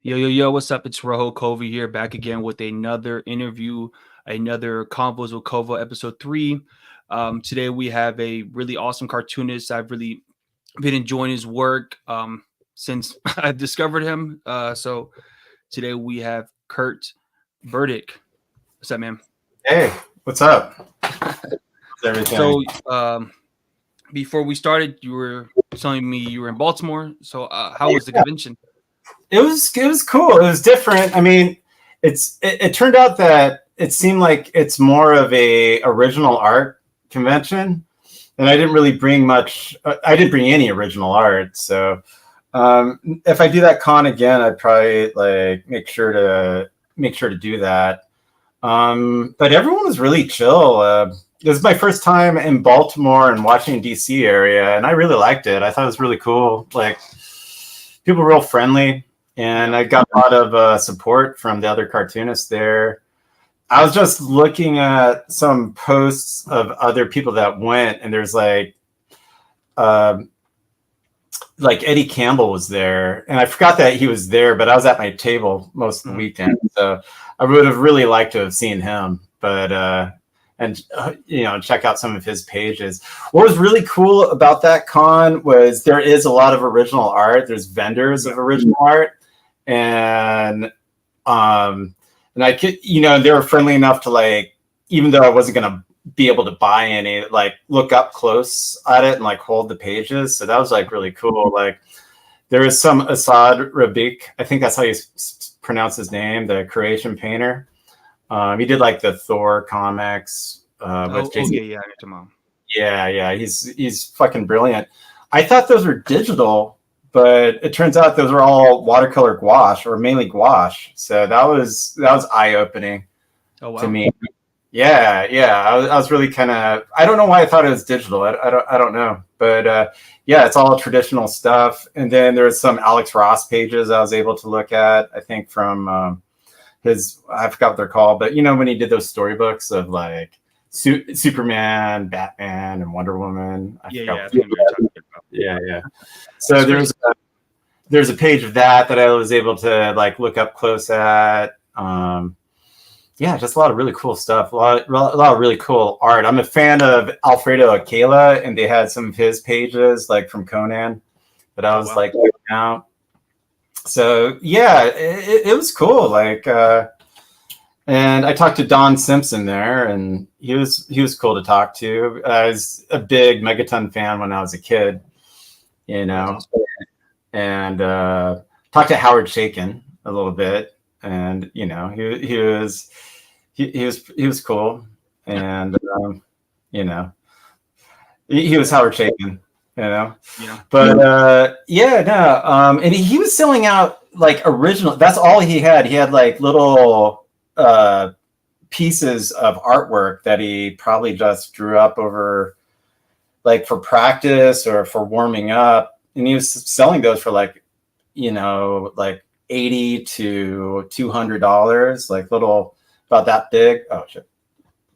Yo, what's up? It's Rojo Cova here, back again with another interview, another Convos with Cova, episode 3. Today we have a really awesome cartoonist. I've really been enjoying his work since I discovered him. So today we have Kirt Burdick. What's up, man? Hey, what's up? Everything. So before we started, you were telling me you were in Baltimore. So how was the convention? It was cool. It was different. I mean, it turned out that it seemed like it's more of a original art convention, and I didn't really bring much. I didn't bring any original art. So if I do that con again, I'd probably like make sure to do that. But everyone was really chill. This is my first time in Baltimore and Washington D.C. area, and I really liked it. I thought it was really cool. Like, people were real friendly, and I got a lot of support from the other cartoonists there. I was just looking at some posts of other people that went, and there's like Eddie Campbell was there, and I forgot that he was there, but I was at my table most of the weekend, so I would have really liked to have seen him, but check out some of his pages. What was really cool about that con was there is a lot of original art. There's vendors of original art, and I could, they were friendly enough to, like, even though I wasn't gonna be able to buy any, like, look up close at it and like hold the pages. So that was like really cool. Like, there was some Asad Rabik, I think that's how you pronounce his name, the Croatian painter. He did like the Thor comics. Yeah, he's fucking brilliant. I thought those were digital, but it turns out those were all watercolor gouache, or mainly gouache. So that was eye opening to me. Yeah. I was really kind of, I don't know why I thought it was digital. I don't know, but yeah, it's all traditional stuff. And then there's some Alex Ross pages I was able to look at, I think from I forgot what they're called, but when he did those storybooks of like Superman, Batman, and Wonder Woman. Yeah. So there's a page of that I was able to like look up close at. Just a lot of really cool stuff. A lot of really cool art. I'm a fan of Alfredo Akela, and they had some of his pages like from Conan that I was like looking out. So yeah, it was cool. Like, and I talked to Don Simpson there, and he was cool to talk to. I was a big Megaton fan when I was a kid, and talked to Howard Shakin a little bit, and he was cool, and he was Howard Shakin. But and he was selling out like original. That's all he had. He had like little pieces of artwork that he probably just drew up over, like, for practice or for warming up, and he was selling those for like like $80 to $200, like little, about that big. Oh shit,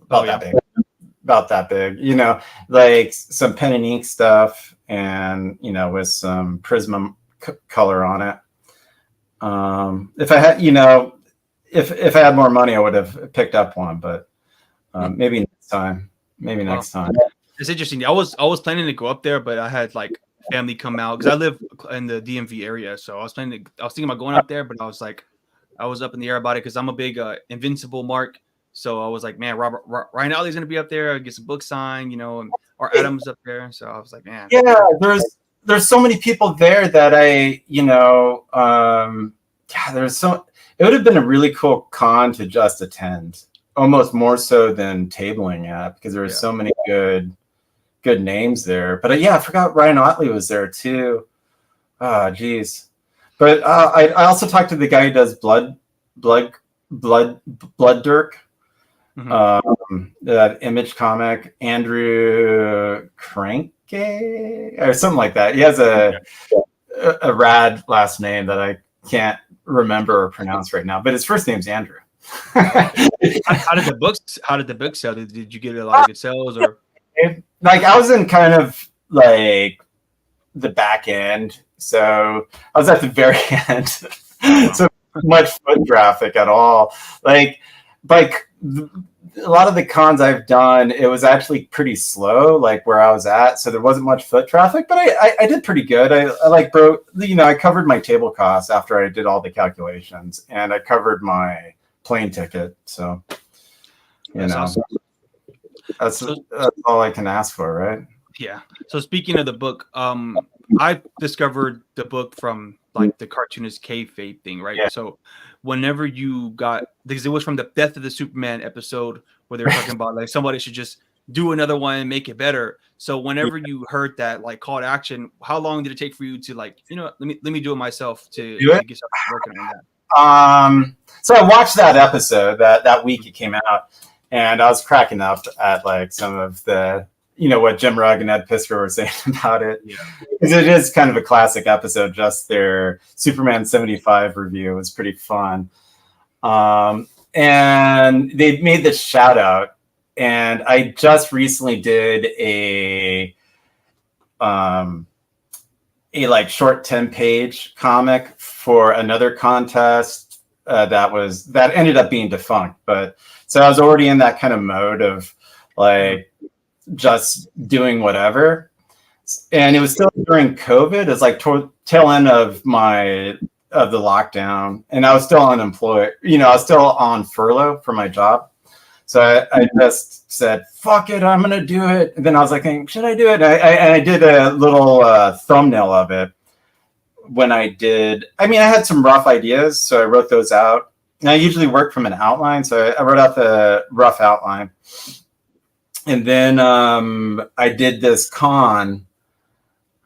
about that big. Like some pen and ink stuff, and with some Prisma color on it. If I had, if I had more money, I would have picked up one, but maybe next time. Next time. It's interesting. I was planning to go up there, but I had like family come out because I live in the DMV area, so I was thinking about going up there, but I was up in the air about it because I'm a big Invincible mark. So I was like, man, Ryan Otley's gonna be up there. I'll get some books signed, and or Adam's up there. So I was like, man. Yeah, there's so many people there that it would have been a really cool con to just attend, almost more so than tabling at, because there were so many good names there. But I forgot Ryan Otley was there too. Oh, geez. But I also talked to the guy who does Blood Dirk. That Image comic, Andrew Cranke or something like that. He has a rad last name that I can't remember or pronounce right now, but his first name's Andrew. How did the books sell? Did you get a lot of good sales, or like I was in kind of like the back end. So I was at the very end. So much foot traffic at all. Like a lot of the cons I've done, it was actually pretty slow, like where I was at. So there wasn't much foot traffic, but I did pretty good. I covered my table costs after I did all the calculations, and I covered my plane ticket. So, That's awesome. That's all I can ask for, right? Yeah. So speaking of the book, I discovered the book from like the cartoonist Kayfabe thing, right? Yeah. So whenever you got, because it was from the Death of the Superman episode where they were talking about like somebody should just do another one and make it better. So whenever you heard that like call to action, how long did it take for you to like, let me do it myself to get something working on that? So I watched that episode that week it came out, and I was cracking up at like some of the, what Jim Rugg and Ed Piskor were saying about it. Yeah. Because it is kind of a classic episode. Just their Superman 75 review was pretty fun. And they made this shout out, and I just recently did a like short 10-page comic for another contest that ended up being defunct. But so I was already in that kind of mode of like just doing whatever, and it was still during COVID. It's like tail end of the lockdown, and I was still unemployed. I was still on furlough for my job. So I just said, fuck it, I'm going to do it. And then I was like, should I do it? And I did a little thumbnail of it when I did. I mean, I had some rough ideas, so I wrote those out. And I usually work from an outline, so I wrote out the rough outline. And then I did this con,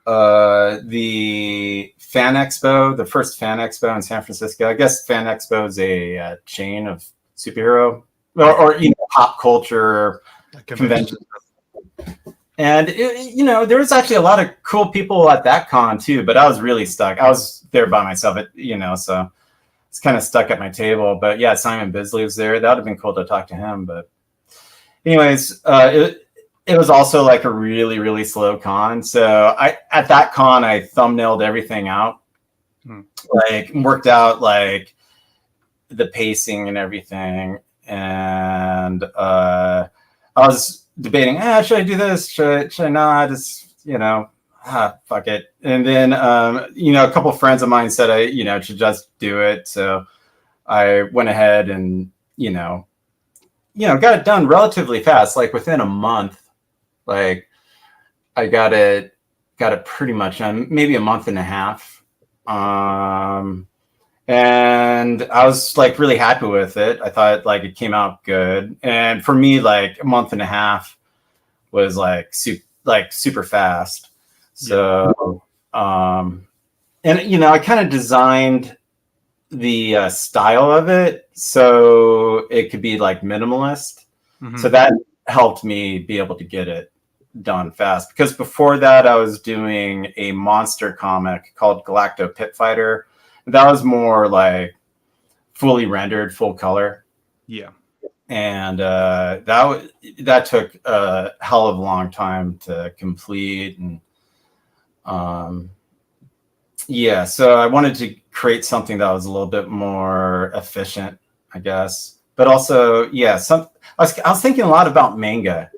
the Fan Expo, the first Fan Expo in San Francisco. I guess Fan Expo is a chain of superhero or pop culture conventions. And there was actually a lot of cool people at that con too, but I was really stuck. I was there by myself, so it's kind of stuck at my table. But yeah, Simon Bisley was there. That would have been cool to talk to him. But anyways, it was also like a really, really slow con. So at that con, I thumbnailed everything out, like worked out like the pacing and everything. And I was debating, should I do this? Should I not? Just, fuck it. And then, a couple of friends of mine said I should just do it. So I went ahead and, got it done relatively fast, like within a month. Like I got it pretty much done, maybe a month and a half. And I was like really happy with it. I thought like it came out good. And for me, like a month and a half was like super fast. So, and I kind of designed the style of it so it could be like minimalist. So that helped me be able to get it done fast, because before that I was doing a monster comic called Galacto Pit Fighter. That was more like fully rendered, full color. Yeah. And that took a hell of a long time to complete. And so I wanted to create something that was a little bit more efficient, I guess. But also, I was thinking a lot about manga.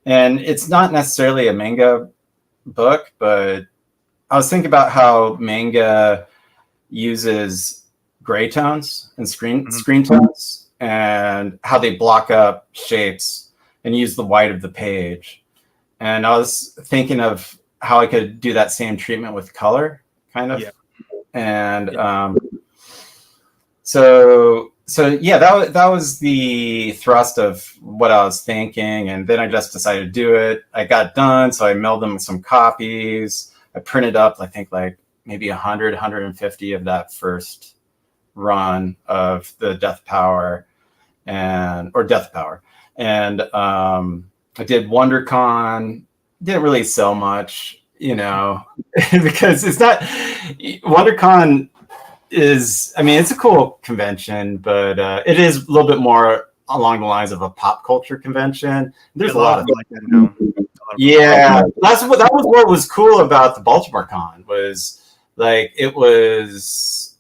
And it's not necessarily a manga book, but I was thinking about how manga uses gray tones and screen tones, and how they block up shapes and use the white of the page. And I was thinking of how I could do that same treatment with color, kind of. Yeah. And that was the thrust of what I was thinking. And then I just decided to do it. I got done, so I mailed them some copies. I printed up, I think, like maybe 100, 150 of that first run of the Death Power. And I did WonderCon. Didn't really sell much, because it's not WonderCon is, it's a cool convention, but it is a little bit more along the lines of a pop culture convention. There's a lot of like that now. Yeah, that was what was cool about the Baltimore Con, was like it was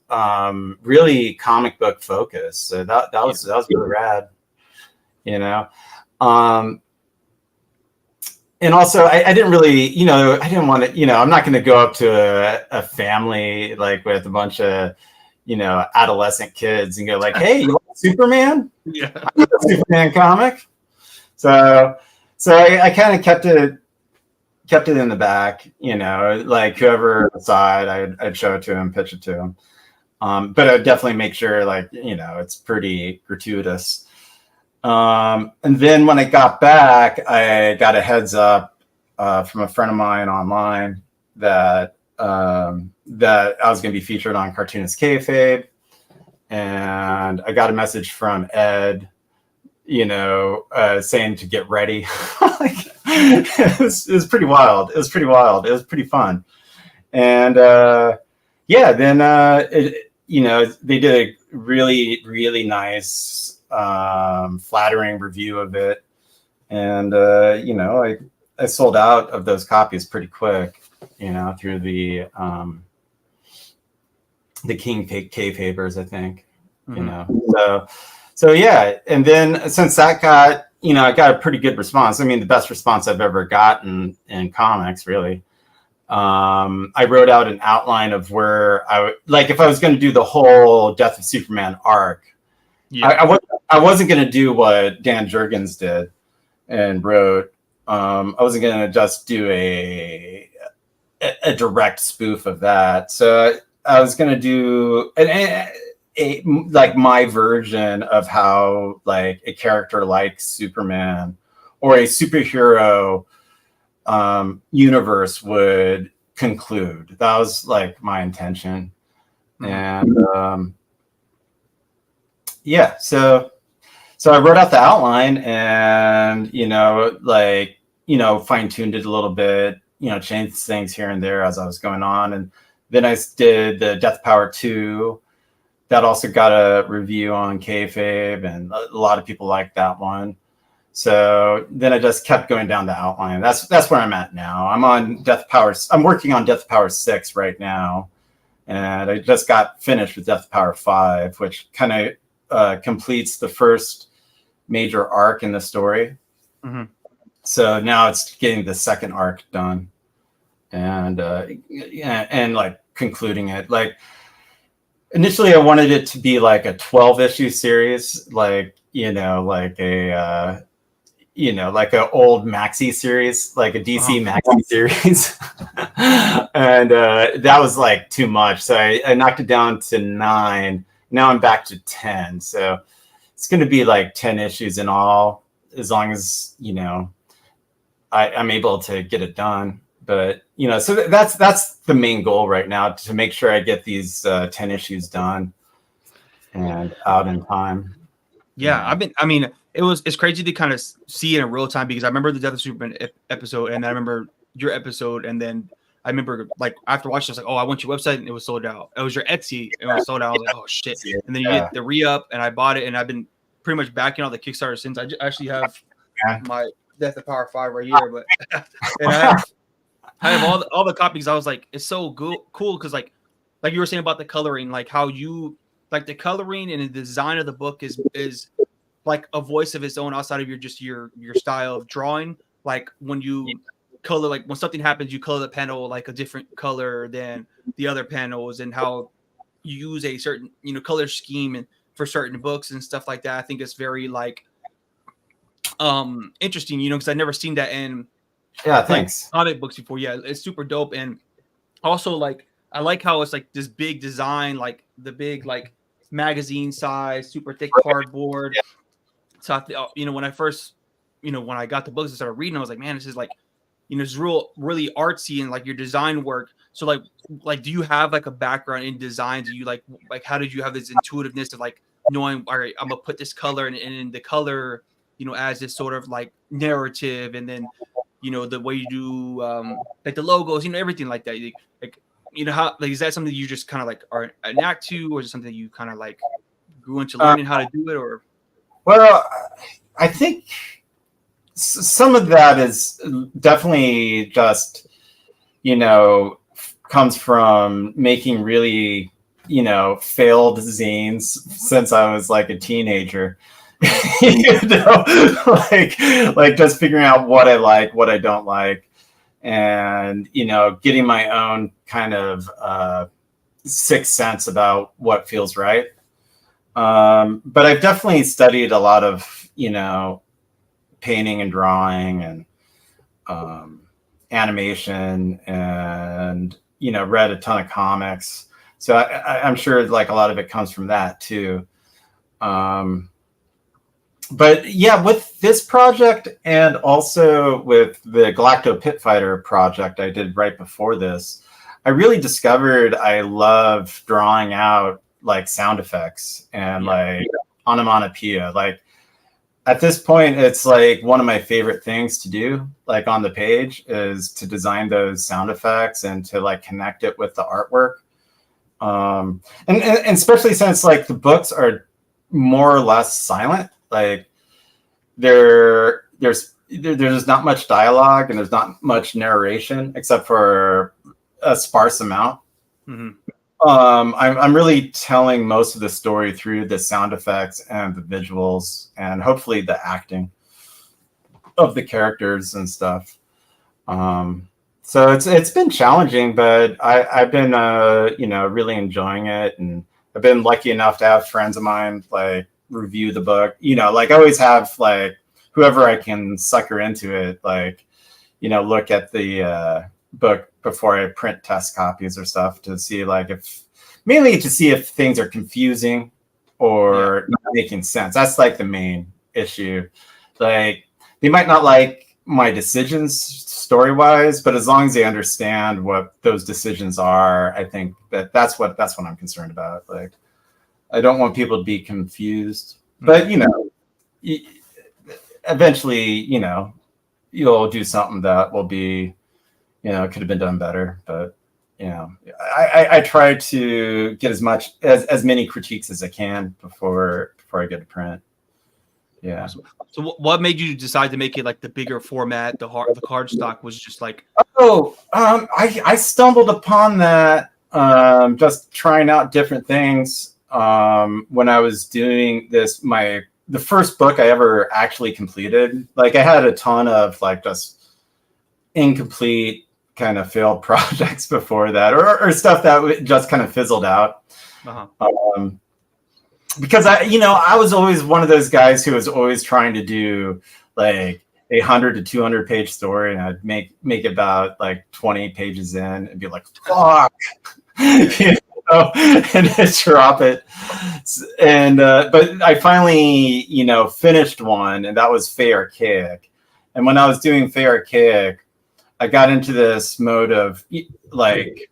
really comic book focused. So that was really rad, you know. And also, I didn't really, I didn't want to, I'm not going to go up to a family like with a bunch of, adolescent kids and go like, hey, you want Superman? Yeah, I got a Superman comic. So I kind of kept it in the back, like whoever aside, I'd show it to him, pitch it to him. But I'd definitely make sure, like, it's pretty gratuitous. And then when I got back, I got a heads up from a friend of mine online that that I was going to be featured on Cartoonist Kayfabe, and I got a message from Ed, saying to get ready. It was pretty wild. It was pretty fun, and then they did a really nice, flattering review of it, and I sold out of those copies pretty quick, through the King Kayfabers, I think, so yeah. And then since that got, I got a pretty good response. I mean, the best response I've ever gotten in comics, really. I wrote out an outline of where I would, like, if I was going to do the whole Death of Superman arc. Yeah. I wasn't going to do what Dan Jurgens did and wrote. I wasn't going to just do a direct spoof of that. So I was going to do like my version of how, like, a character like Superman or a superhero universe would conclude. That was like my intention. And yeah, so I wrote out the outline and fine-tuned it a little bit, changed things here and there as I was going on. And then I did the Death Power 2. That also got a review on Kayfabe, and a lot of people liked that one. So then I just kept going down the outline. That's where I'm at now. I'm working on Death Power 6 right now, and I just got finished with Death Power 5, which kind of completes the first major arc in the story. Mm-hmm. So now it's getting the second arc done, and like concluding it. Like, initially I wanted it to be like a 12-issue series, like like a like an old maxi series, like a DC maxi series. And that was like too much. So I knocked it down to 9. Now I'm back to 10. So it's going to be like 10 issues in all, as long as, I'm able to get it done. But, so that's the main goal right now, to make sure I get these 10 issues done and out in time. Yeah, it's crazy to kind of see it in real time, because I remember the Death of Superman episode, and I remember your episode, and then I remember, like, after watching, I was like, oh, I went to your website and it was sold out. It was your Etsy and it was sold out. I was like, oh shit. And then you get the re-up, and I bought it, and I've been pretty much backing all the Kickstarter since. I actually have my Death of Power 5 right here, but and I have all the copies. I was like, it's so cool because like you were saying about the coloring, like how you like the coloring and the design of the book is like a voice of its own outside of your style of drawing. Like when you color, like when something happens, you color the panel like a different color than the other panels, and how you use a certain color scheme and for certain books and stuff like that. I think it's very like interesting, because I've never seen that in thanks comic books before. Yeah, it's super dope. And also, like, I like how it's like this big design, like the big like magazine size, super thick cardboard. So when I first, when I got the books and started reading, I was like, man, this is like, it's really artsy, and like your design work. So like, do you have like a background in design? Do you like how did you have this intuitiveness of like knowing, all right, I'm gonna put this color and the color, as this sort of like narrative, and then the way you do like the logos, everything like that. Like how, like, is that something you just kind of like are an act to, or is it something you kind of like grew into learning how to do it? Or Well, I think some of that is definitely just, comes from making really, failed zines since I was like a teenager. like just figuring out what I like, what I don't like, and getting my own kind of sixth sense about what feels right. But I've definitely studied a lot of painting and drawing and animation, and read a ton of comics. So I'm sure like a lot of it comes from that too. But yeah, with this project and also with the Galacto Pit Fighter project I did right before this, I really discovered I love drawing out like sound effects and like onomatopoeia. Like at this point, it's like one of my favorite things to do, like on the page, is to design those sound effects and to like connect it with the artwork. And especially since like the books are more or less silent. Like there's not much dialogue and there's not much narration except for a sparse amount. Mm-hmm. I'm really telling most of the story through the sound effects and the visuals and hopefully the acting of the characters and stuff. So it's been challenging, but I've been really enjoying it, and I've been lucky enough to have friends of mine like review the book. Like I always have like whoever I can sucker into it, like look at the book before I print test copies or stuff to see like mainly to see if things are confusing or not making sense. That's like the main issue. Like they might not like my decisions story wise, but as long as they understand what those decisions are, I think that's what I'm concerned about. Like I don't want people to be confused, but eventually, you'll do something that will be, it could have been done better, but I try to get as many critiques as I can before I get to print. Yeah. So what made you decide to make it like the bigger format? The cardstock was just like. I stumbled upon that just trying out different things when I was doing this. The first book I ever actually completed. Like I had a ton of like just incomplete kind of failed projects before that, or stuff that just kind of fizzled out. Uh-huh. Because I was always one of those guys who was always trying to do like 100 to 200 page story, and I'd make about like 20 pages in and be like, fuck, and just drop it. And but I finally finished one, and that was Fey Archaic. And when I was doing Fey Archaic, I got into this mode of like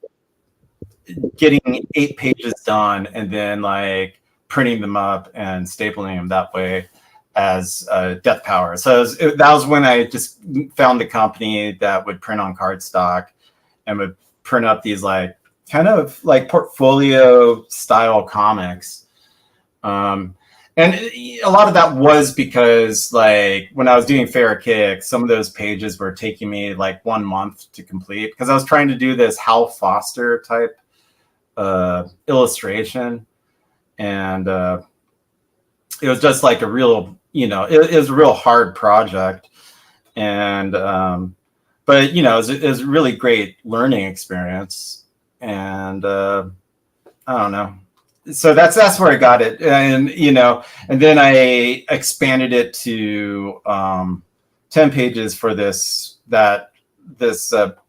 getting 8 pages done and then like printing them up and stapling them that way as Death Power. So that was when I just found the company that would print on cardstock and would print up these like kind of like portfolio style comics. And a lot of that was because, like, when I was doing Fey Archaic, some of those pages were taking me like 1 month to complete because I was trying to do this Hal Foster type illustration, and it was just like a real, it was a real hard project, and but it was a really great learning experience, and I don't know. So that's where I got it, and and then I expanded it to 10 pages for this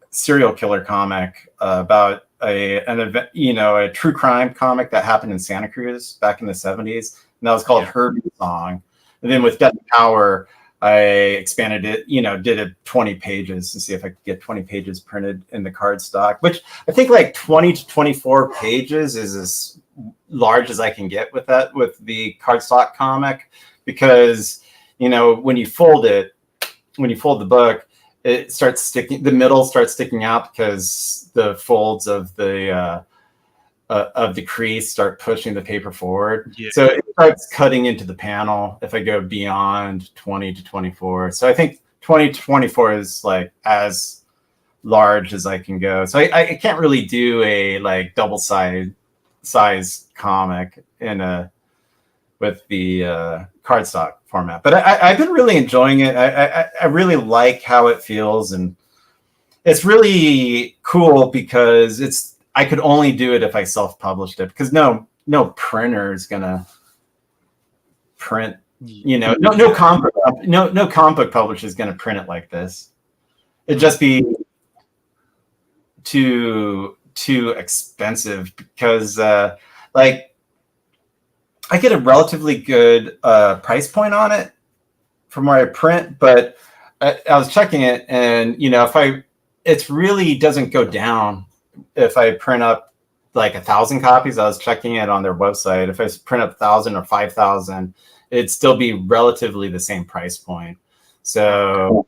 serial killer comic about an event, a true crime comic that happened in Santa Cruz back in the 70s, and that was called Herbies Song. And then with Death Power, I expanded it, did it 20 pages to see if I could get 20 pages printed in the cardstock, which I think like 20 to 24 pages is as large as I can get with the cardstock comic, because when you fold the book, it starts sticking, the middle starts sticking out because the folds of the of the crease start pushing the paper forward. Yeah. So it starts cutting into the panel if I go beyond 20 to 24. So I think 20 to 24 is like as large as I can go. So I can't really do a like double size comic with the cardstock format. But I've been really enjoying it. I really like how it feels, and it's really cool because I could only do it if I self-published it, because no printer is gonna print. No comic book publisher is gonna print it like this. It'd just be too expensive, because like I get a relatively good price point on it from where I print, but I was checking it, and it really doesn't go down if I print up like 1,000 copies. I was checking it on their website. If I print up 1,000 or 5,000, it'd still be relatively the same price point. So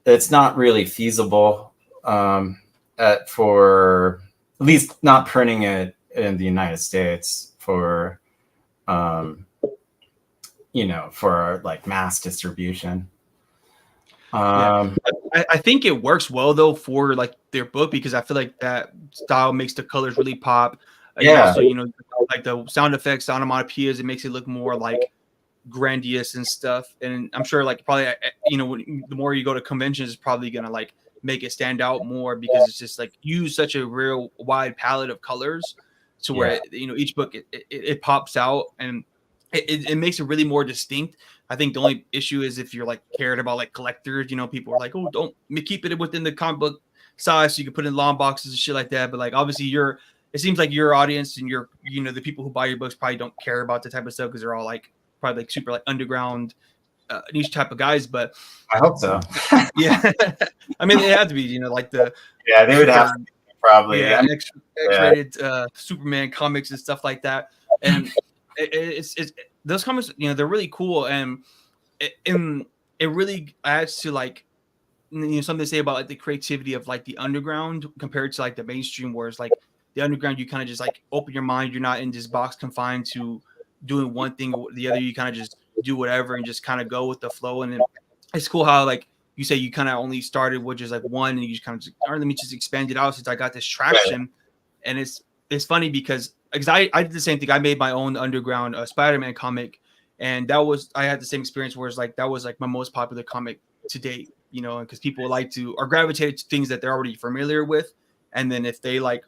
it's not really feasible for at least not printing it in the United States for for like mass distribution. I think it works well though for like their book, because I feel like that style makes the colors really pop. Also, like the sound effects, onomatopoeias, it makes it look more like grandiose and stuff. And I'm sure like probably the more you go to conventions, it's probably gonna like make it stand out more, because it's just like use such a real wide palette of colors to where each book it pops out, and it makes it really more distinct. I think the only issue is if you're like cared about like collectors, people are like, oh, don't keep it within the comic book size so you can put in long boxes and shit like that. But like obviously it seems like your audience and the people who buy your books probably don't care about the type of stuff, because they're all like probably like super like underground niche type of guys. But I hope so. Yeah. I mean, it had to be, like the they would have to be, probably X-rated Superman comics and stuff like that. And it's those comics, they're really cool, and it really adds to like something to say about like the creativity of like the underground compared to like the mainstream, where it's like the underground, you kind of just like open your mind, you're not in this box confined to doing one thing or the other, you kind of just do whatever and just kind of go with the flow. And it's cool how like you say you kind of only started with just like one, and you just kind of all right, let me just expand it out since I got this traction. Right. And it's funny because I did the same thing. I made my own underground Spider-Man comic, and I had the same experience where it's like that was like my most popular comic to date, because people like to or gravitate to things that they're already familiar with, and then if they like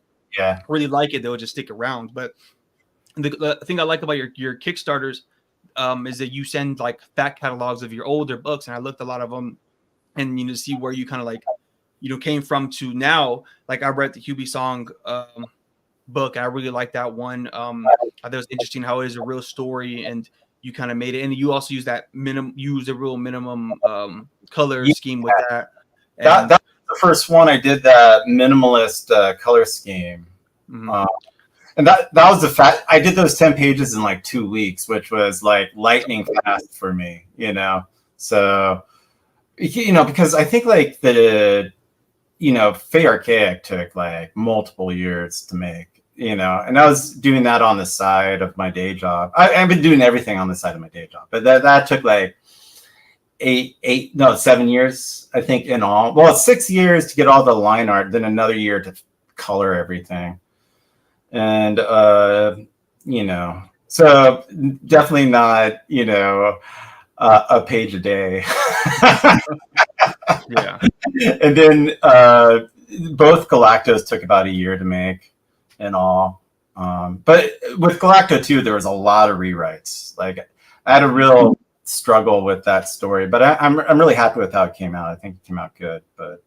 really like it, they'll just stick around. But the thing I like about your Kickstarters is that you send like back catalogs of your older books, and I looked a lot of them, and see where you kind of like came from to now. Like I read the Herbies Song book, and I really like that one. I thought it was interesting how it is a real story, and you kind of made it, and you also use a real minimum color scheme with that. And that was the first one I did, that minimalist color scheme. Mm-hmm. And that was the fact. I did those 10 pages in like 2 weeks, which was like lightning fast for me, So, because I think like the, Fey Archaic took like multiple years to make, and I was doing that on the side of my day job. I've been doing everything on the side of my day job, but that took like 7 years, I think, in all. Well, 6 years to get all the line art, then another year to color everything. And, so definitely not, a page a day. Yeah. And then both Galactos took about a year to make in all. But with Galacto too, there was a lot of rewrites. Like I had a real struggle with that story, but I'm really happy with how it came out. I think it came out good, but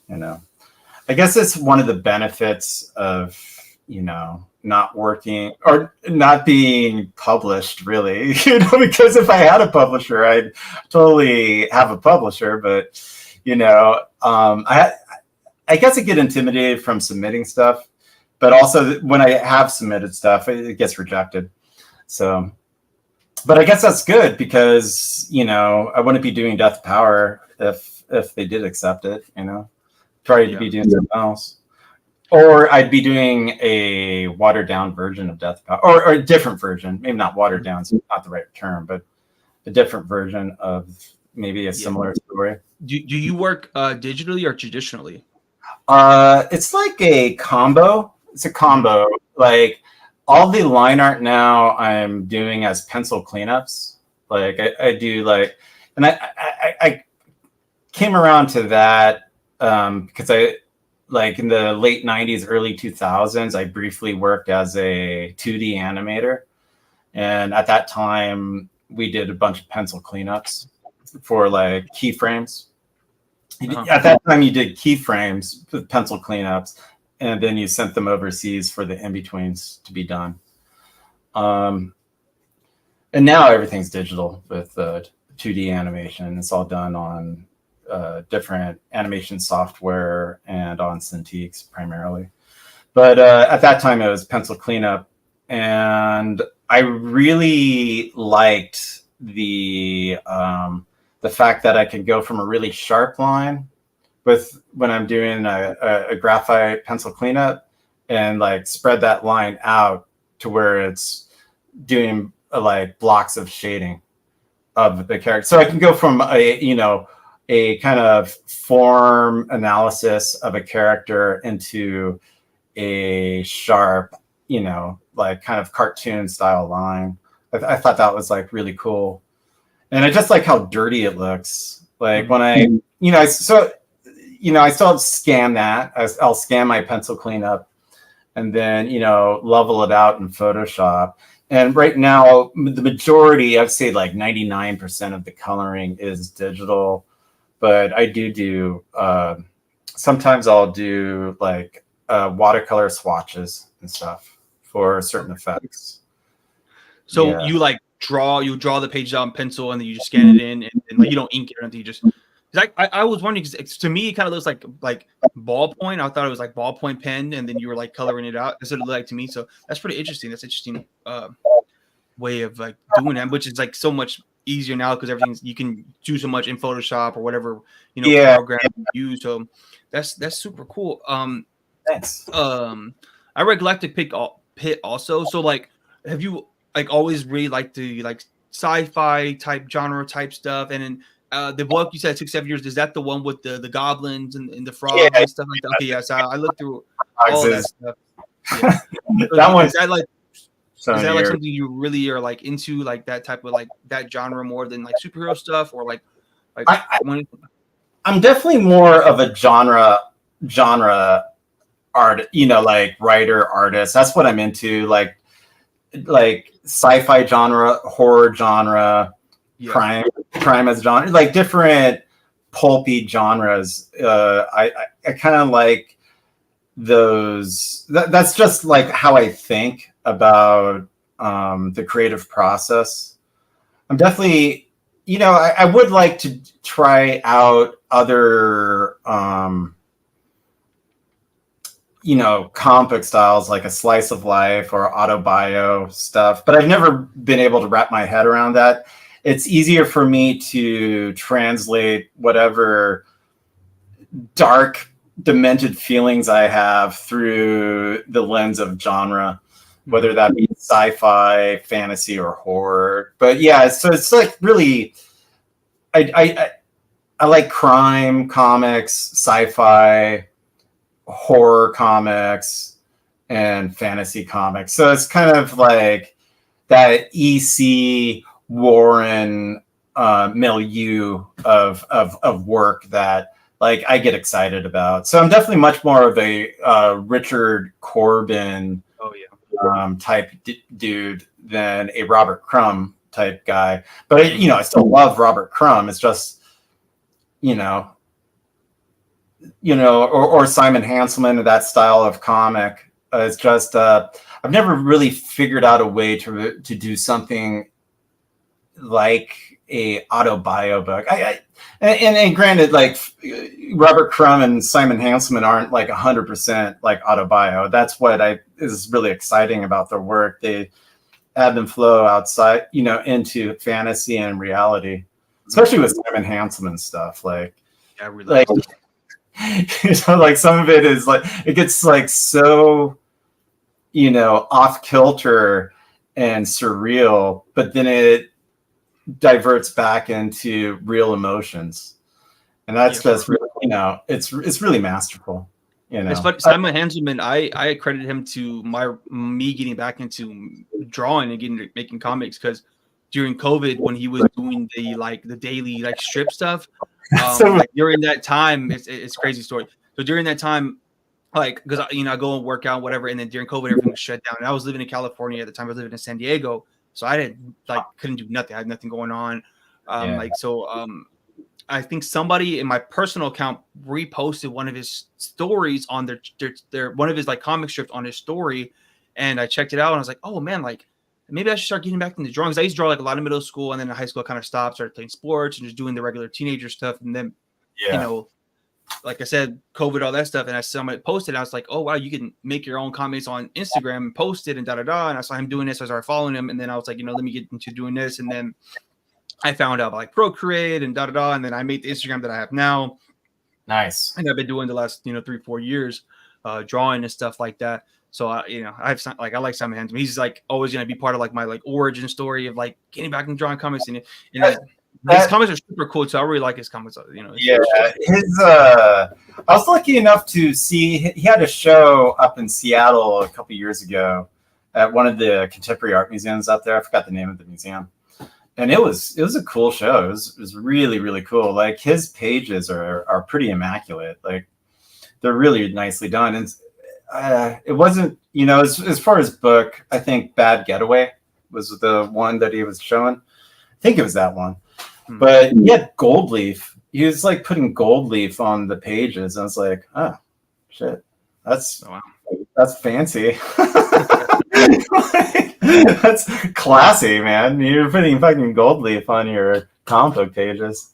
I guess it's one of the benefits of not working or not being published, really, because if I had a publisher, I'd totally have a publisher. But I guess I get intimidated from submitting stuff, but also when I have submitted stuff, it gets rejected. So, but I guess that's good, because I wouldn't be doing Death Power if they did accept it. Try to be doing something else. or I'd be doing a watered down version of Death Power, or a different version, maybe not watered down, it's not the right term, but a different version of maybe a similar story. Do you work digitally or traditionally? It's like a combo. It's a combo. Like all the line art now I'm doing as pencil cleanups. Like I do like, and I came around to that because I like in the late 90s, early 2000s, I briefly worked as a 2D animator. And at that time, we did a bunch of pencil cleanups for like keyframes. At that time, you did keyframes with pencil cleanups, and then you sent them overseas for the in-betweens to be done. And now everything's digital with 2D animation. It's all done on different animation software and on Cintiqs primarily. But at that time, it was pencil cleanup. And I really liked the fact that I could go from a really sharp line with when I'm doing a graphite pencil cleanup and like spread that line out to where it's doing like blocks of shading of the character. So I can go from a kind of form analysis of a character into a sharp, like kind of cartoon style line. I thought that was like really cool. And I just like how dirty it looks. Like when I still scan that. I'll scan my pencil cleanup and then, level it out in Photoshop. And right now, the majority, I'd say like 99% of the coloring is digital. But I do sometimes I'll do like watercolor swatches and stuff for certain effects. So you like draw the pages out in pencil and then you just scan it in and like you don't ink it or anything. You just I was wondering because to me it kind of looks like ballpoint. I thought it was like ballpoint pen and then you were like coloring it out. That's what it looked like to me. So that's pretty interesting. That's interesting way of like doing that, which is like so much easier now because everything's you can do so much in Photoshop or whatever program you use. So that's super cool. Thanks. I recollect to pick Pit also. So like, have you like always really liked the like sci-fi type genre type stuff? And then the book you said 6-7 years, is that the one with the goblins and the frogs and stuff like that? Okay, yeah. So I looked through all that stuff. Yeah. That one. Is that like something you really are like into, like that type of like that genre more than like superhero stuff, or like I'm definitely more of a genre art, like writer, artist. That's what I'm into. Like sci-fi genre, horror genre, crime as genre, like different pulpy genres. I kind of like those. That's just like how I think about the creative process. I'm definitely, I would like to try out other comic book styles like a slice of life or autobio stuff, but I've never been able to wrap my head around that. It's easier for me to translate whatever dark, demented feelings I have through the lens of genre, whether that be sci-fi, fantasy, or horror. But yeah, so it's like really, I like crime comics, sci-fi, horror comics, and fantasy comics. So it's kind of like that EC Warren milieu of work that like I get excited about. So I'm definitely much more of a Richard Corbin type dude than a Robert Crumb type guy. But I still love Robert Crumb. It's just or Simon Hanselmen, that style of comic. It's just I've never really figured out a way to do something like a autobio book. And granted, like Robert Crumb and Simon Hanselmen aren't like 100% like autobio. That's what is really exciting about their work. They ebb and flow outside, into fantasy and reality, especially with Simon Hanselmen stuff. Like some of it is like it gets like so off kilter and surreal, but then it diverts back into real emotions, and that's just really, it's really masterful. It's funny. Simon Hanselmen, I accredit him to me getting back into drawing and making comics, because during COVID, when he was doing the daily strip stuff, during that time, it's crazy story. So during that time, because I go and work out, whatever, and then during COVID, everything was shut down. And I was living in California at the time. I was living in San Diego, so I didn't couldn't do nothing. I had nothing going on. I think somebody in my personal account reposted one of his stories on their one of his comic strips on his story, and I checked it out and I was like, oh man, maybe I should start getting back into drawing. I used to draw a lot in middle school, and then in high school I kind of stopped, started playing sports and just doing the regular teenager stuff, and then like I said, COVID, all that stuff, and I saw somebody posted, and I was like, oh wow, you can make your own comics on Instagram and post it and and I saw him doing this, so I started following him, and then I was like, let me get into doing this, and then I found out about Procreate and and then I made the Instagram that I have now. Nice. And I've been doing the last 3-4 years drawing and stuff like that. So I like Simon Hanselmen. He's always gonna be part of my origin story of getting back into drawing comics, and his comics are super cool. So I really like his comics. I was lucky enough to see he had a show up in Seattle a couple years ago at one of the contemporary art museums out there. I forgot the name of the museum. And it was a cool show. It was really, really cool. His pages are pretty immaculate. They're really nicely done. And it wasn't, as far as book, I think Bad Getaway was the one that he was showing. I think it was that one. But he had gold leaf. He was putting gold leaf on the pages. And I was like, oh shit. That's fancy. That's classy, man. You're putting fucking gold leaf on your comic book pages.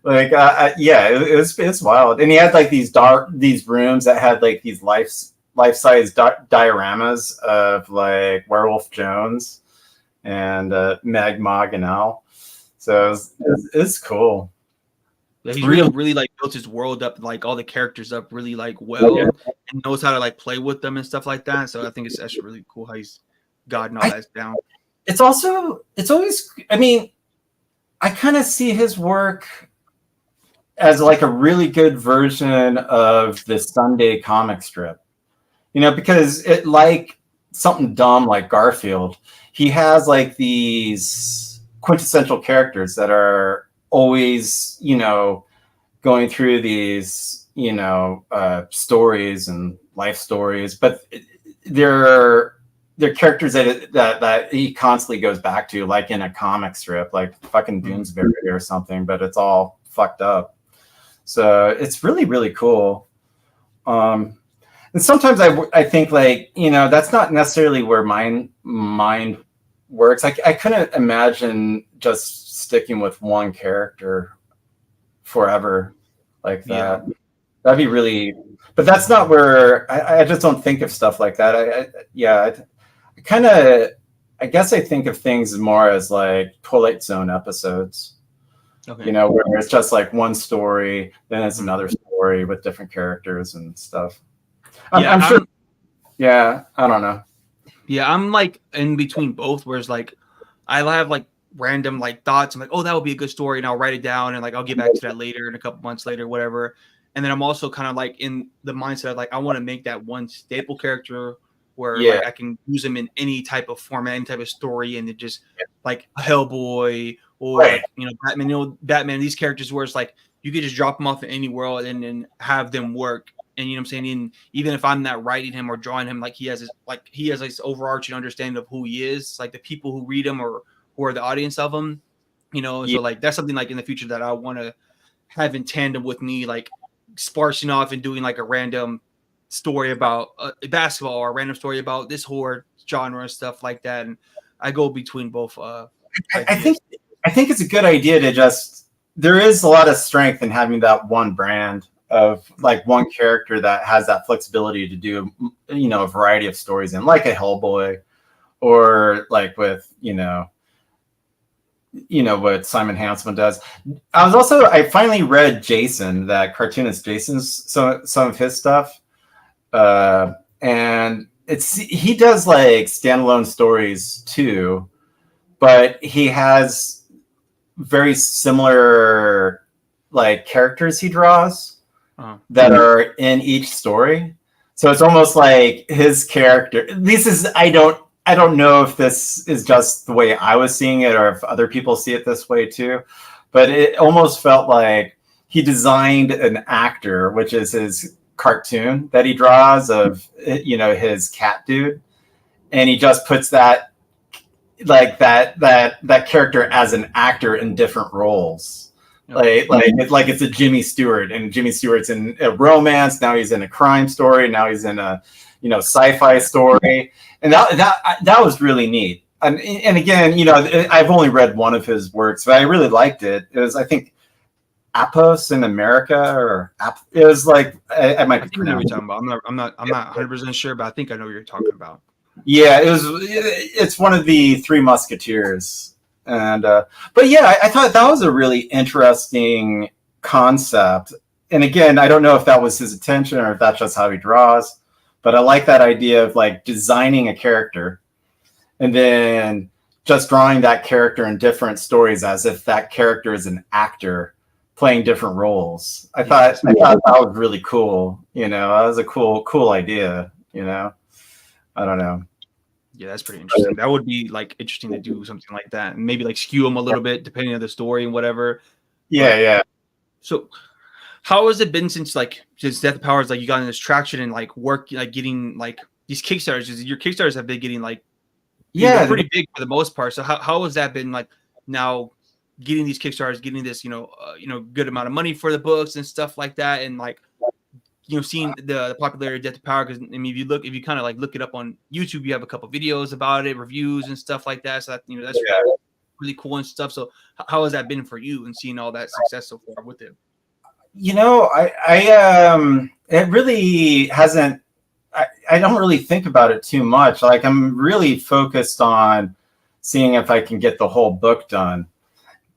It's wild. And he had these rooms that had these life-size dioramas of Werewolf Jones and Meg Mog and Al. So it's cool. Yeah, he's really built his world up, all the characters up really well, and knows how to play with them and stuff like that. So I think it's actually really cool how he's gotten all that down. It's always, I kind of see his work as a really good version of the Sunday comic strip, because it something dumb like Garfield, he has these quintessential characters that are always, going through these, stories and life stories, but they're characters that he constantly goes back to, in a comic strip, fucking Doonesbury or something, but it's all fucked up. So it's really, really cool. And sometimes I think that's not necessarily where my mind works. I couldn't imagine just sticking with one character forever like that. Yeah. That'd be really, but that's not where I just don't think of stuff like that. I guess I think of things more as Twilight Zone episodes. Okay. Where it's just one story, then it's another story with different characters and stuff. I'm sure. Yeah, I don't know. Yeah, I'm in between both, whereas I'll have random thoughts. I'm oh, that would be a good story, and I'll write it down, and I'll get back to that later, in a couple months later, whatever. And then I'm also kind of in the mindset of I want to make that one staple character where I can use them in any type of format, any type of story, and it just Hellboy or Batman. Batman. These characters where it's you could just drop them off in any world and then have them work. And what I'm saying, and even if I'm not writing him or drawing him, he has this overarching understanding of who he is, the people who read him or who are the audience of him, So that's something in the future that I want to have in tandem with me, sparsing off and doing a random story about basketball or a random story about this horror genre and stuff like that. And I go between both. I think it's a good idea to just. There is a lot of strength in having that one brand of one character that has that flexibility to do a variety of stories in, a Hellboy, or with what Simon Hanselmen does. I finally read Jason, that cartoonist Jason's, some of his stuff. And he does like standalone stories too, but he has very similar like characters he draws that are in each story. So it's almost like his character. I don't know if this is just the way I was seeing it or if other people see it this way too, but it almost felt like he designed an actor, which is his cartoon that he draws of, his cat dude, and he just puts that character as an actor in different roles. Like it's a Jimmy Stewart, and Jimmy Stewart's in a romance. Now he's in a crime story. Now he's in a sci-fi story, and that was really neat. And again, I've only read one of his works, but I really liked it. It was, I think, Apos in America, or it was like I might. I think I know what you're talking about. I'm not 100% sure, but I think I know what you're talking about. Yeah, it's one of the Three Musketeers. And but yeah, I thought that was a really interesting concept. And again, I don't know if that was his intention or if that's just how he draws, but I like that idea of like designing a character and then just drawing that character in different stories as if that character is an actor playing different roles. I thought that was really cool. That was a cool idea. I don't know. Yeah, that's pretty interesting. That would be like interesting to do something like that, and maybe like skew them a little bit depending on the story and whatever. Yeah. So, how has it been since Death Powers, like you got in this traction and like work, like getting like these Kickstarters? Your Kickstarters have been getting like pretty big for the most part. So how has that been like now getting these Kickstarters, getting this good amount of money for the books and stuff like that, and like seeing the popularity of Death to Power? Because I mean, if you kind of like look it up on YouTube, you have a couple videos about it, reviews and stuff like that. So that, that's really cool and stuff. So how has that been for you and seeing all that success so far with it? It really hasn't. I don't really think about it too much. Like, I'm really focused on seeing if I can get the whole book done.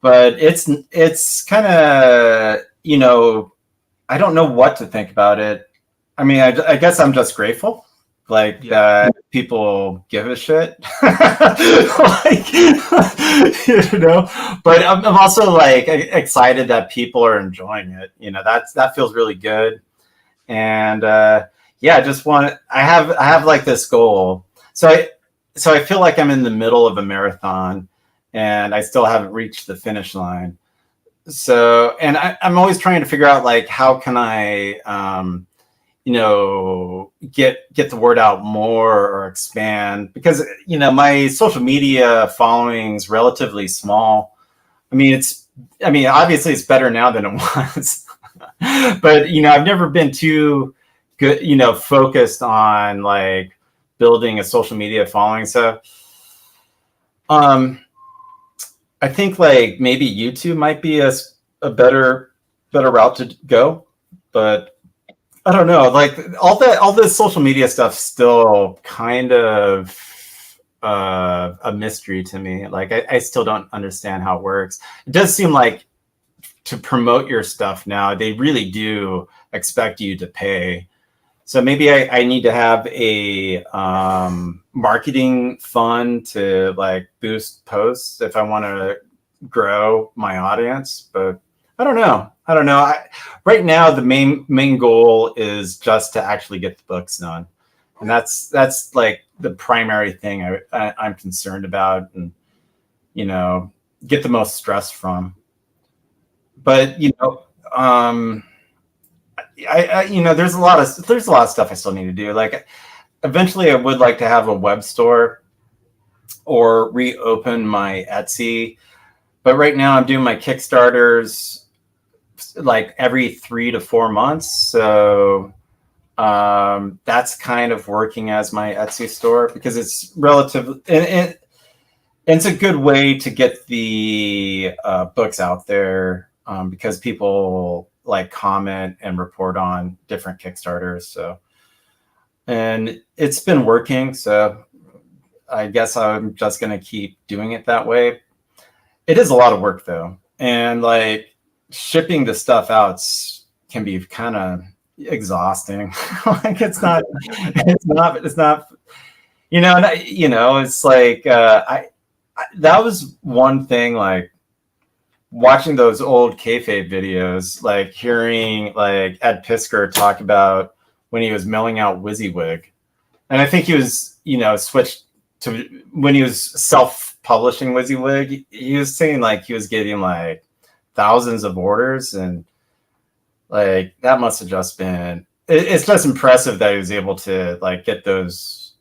But it's kind of, I don't know what to think about it. I mean, I guess I'm just grateful, that people give a shit, But I'm also like excited that people are enjoying it. That feels really good, and I have like this goal. So I feel like I'm in the middle of a marathon, and I still haven't reached the finish line. So, and I'm always trying to figure out like how can I, get the word out more or expand, because my social media following is relatively small. I mean, obviously it's better now than it was, but I've never been too good, focused on like building a social media following. So, I think like maybe YouTube might be a better route to go, but I don't know. Like all this social media stuff still kind of a mystery to me. Like I still don't understand how it works. It does seem like to promote your stuff now, they really do expect you to pay. So maybe I need to have a marketing fund to like boost posts if I want to grow my audience. But I don't know. Right now, the main goal is just to actually get the books done, and that's like the primary thing I'm concerned about, and get the most stress from. But there's a lot of stuff I still need to do. Like, eventually I would like to have a web store or reopen my Etsy, but right now I'm doing my Kickstarters like every 3 to 4 months. So that's kind of working as my Etsy store, because it's relatively, and it's a good way to get the books out there, because people like comment and report on different Kickstarters. So, and it's been working. So I guess I'm just going to keep doing it that way. it is a lot of work though, and like shipping the stuff out can be kind of exhausting. Like it's not it's like that was one thing, like watching those old kayfabe videos, like hearing like Ed Piskor talk about when he was milling out WYSIWYG, and I think he was switched to when he was self-publishing WYSIWYG. He was saying like he was getting like thousands of orders, and like that must have just been. It's just impressive that he was able to like get those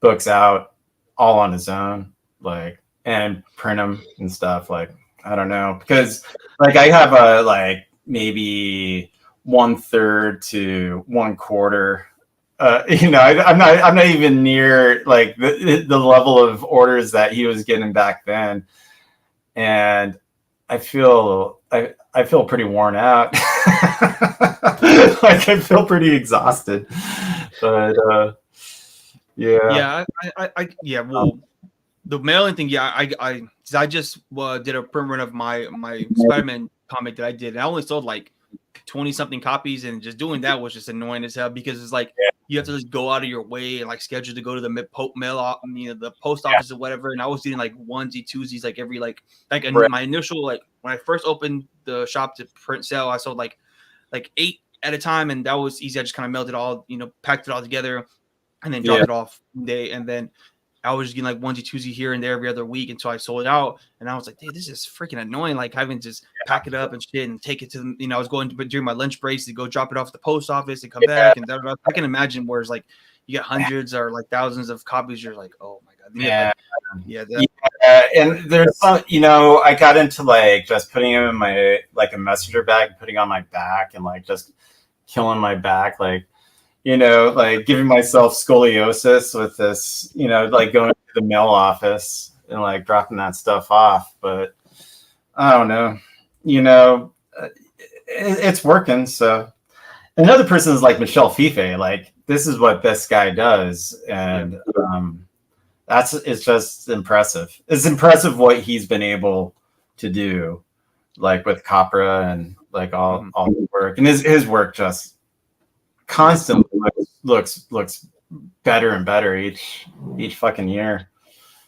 books out all on his own, like, and print them and stuff. Like, I don't know, because like I have a like maybe 1/3 to 1/4. I'm not even near like the level of orders that he was getting back then, and I feel pretty worn out. Like I feel pretty exhausted, but yeah. Yeah. Well, the mailing thing, yeah. I just did a print run of my Spider-Man comic that I did, and I only sold like 20 something copies, and just doing that was just annoying as hell, because it's like you have to just go out of your way and like schedule to go to the the post office or whatever. And I was doing like onesie twosies like every right. My initial, like when I first opened the shop to print sell, I sold like 8 at a time, and that was easy. I just kind of melted all, packed it all together and then dropped it off one day, and then I was just getting like onesie twosie here and there every other week until I sold out. And I was like, dude, this is freaking annoying. Like having to just pack it up and shit and take it to them. I was going to during my lunch breaks to go drop it off at the post office and come back. And I can imagine where it's like you get hundreds or like thousands of copies. You're like, oh my God. And there's some, I got into like just putting them in my like a messenger bag, putting on my back, and like just killing my back, like like giving myself scoliosis with this, like going to the mail office and like dropping that stuff off. But I don't know, it's working. So another person is like Michelle Fife. Like this is what this guy does, and it's just impressive. It's impressive what he's been able to do, like with Capra and like all the work, and his work just constantly looks better and better each fucking year.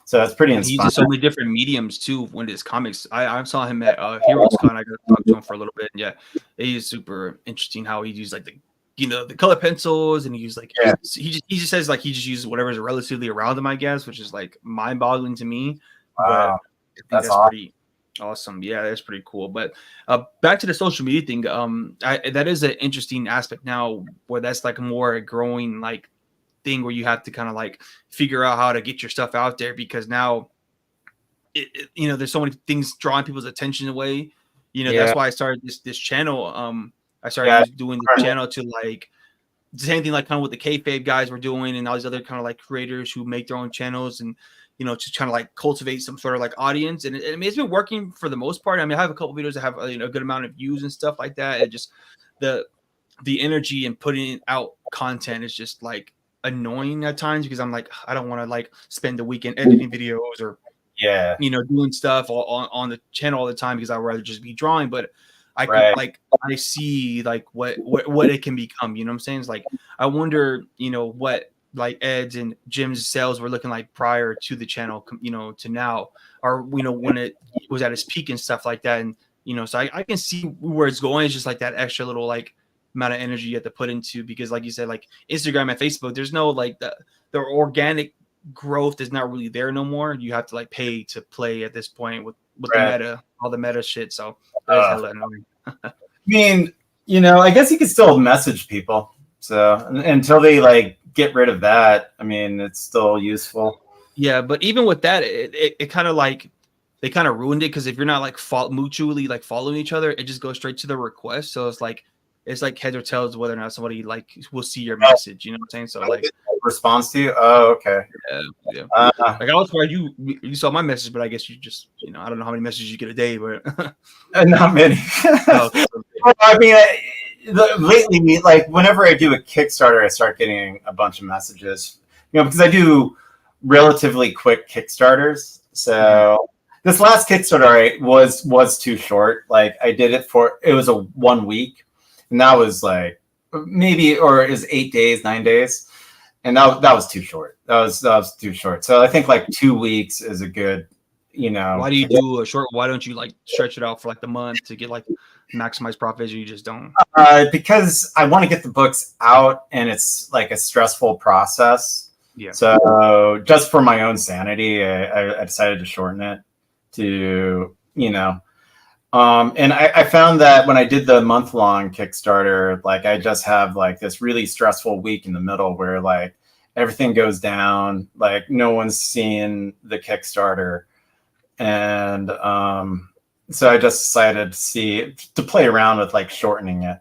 So that's pretty inspiring. He uses so many different mediums too when his comics. I saw him at Heroes Con. I got to talk to him for a little bit. Yeah, he's super interesting how he used like the color pencils, and he used like he just says like he just uses whatever's relatively around him, I guess, which is like mind-boggling to me. Wow, that's awesome. Pretty awesome. Yeah, that's pretty cool. But back to the social media thing, that is an interesting aspect now, where that's like more a growing like thing where you have to kind of like figure out how to get your stuff out there, because now there's so many things drawing people's attention away. That's why I started this channel. I started doing the channel to like the same thing, like kind of what the kayfabe guys were doing, and all these other kind of like creators who make their own channels, and just trying to like cultivate some sort of like audience. And I mean, it's been working for the most part. I mean, I have a couple videos that have a good amount of views and stuff like that. And just the energy and putting out content is just like annoying at times, because I'm like, I don't want to like spend the weekend editing videos or doing stuff on the channel all the time, because I'd rather just be drawing. But I can I see like what it can become. You know what I'm saying? It's like I wonder, what like Ed's and Jim's sales were looking like prior to the channel, to now, or when it was at its peak and stuff like that. And so I can see where it's going. It's just like that extra little like amount of energy you have to put into, because like you said, like Instagram and Facebook, there's no like the organic growth is not really there no more. You have to like pay to play at this point with the meta, all the meta shit. So that is hella annoying. I mean, I guess you can still message people. So until they like get rid of that, I mean, it's still useful. Yeah, but even with that, it kind of like they kind of ruined it, because if you're not like mutually like following each other, it just goes straight to the request. So it's like heads or tails whether or not somebody like will see your message. You know what I'm saying? So like response to you. Oh, okay. Yeah. Like I was worried you saw my message, but I guess you just I don't know how many messages you get a day, but not many. I mean, lately, like whenever I do a Kickstarter, I start getting a bunch of messages. Because I do relatively quick Kickstarters, so this last Kickstarter was too short. Like I did it it was a 1 week, and that was like maybe, or it was 8 days, 9 days, and that was too short. That was too short. So I think like 2 weeks is a good, you know. Why do you do a short? Why don't you like stretch it out for like the month to get like maximize profits? Or you just don't? Because I want to get the books out, and it's like a stressful process. Yeah. So just for my own sanity, I decided to shorten it to, you know. And I found that when I did the month-long Kickstarter, like I just have like this really stressful week in the middle where like everything goes down, like no one's seeing the Kickstarter. And so I just decided to play around with like shortening it,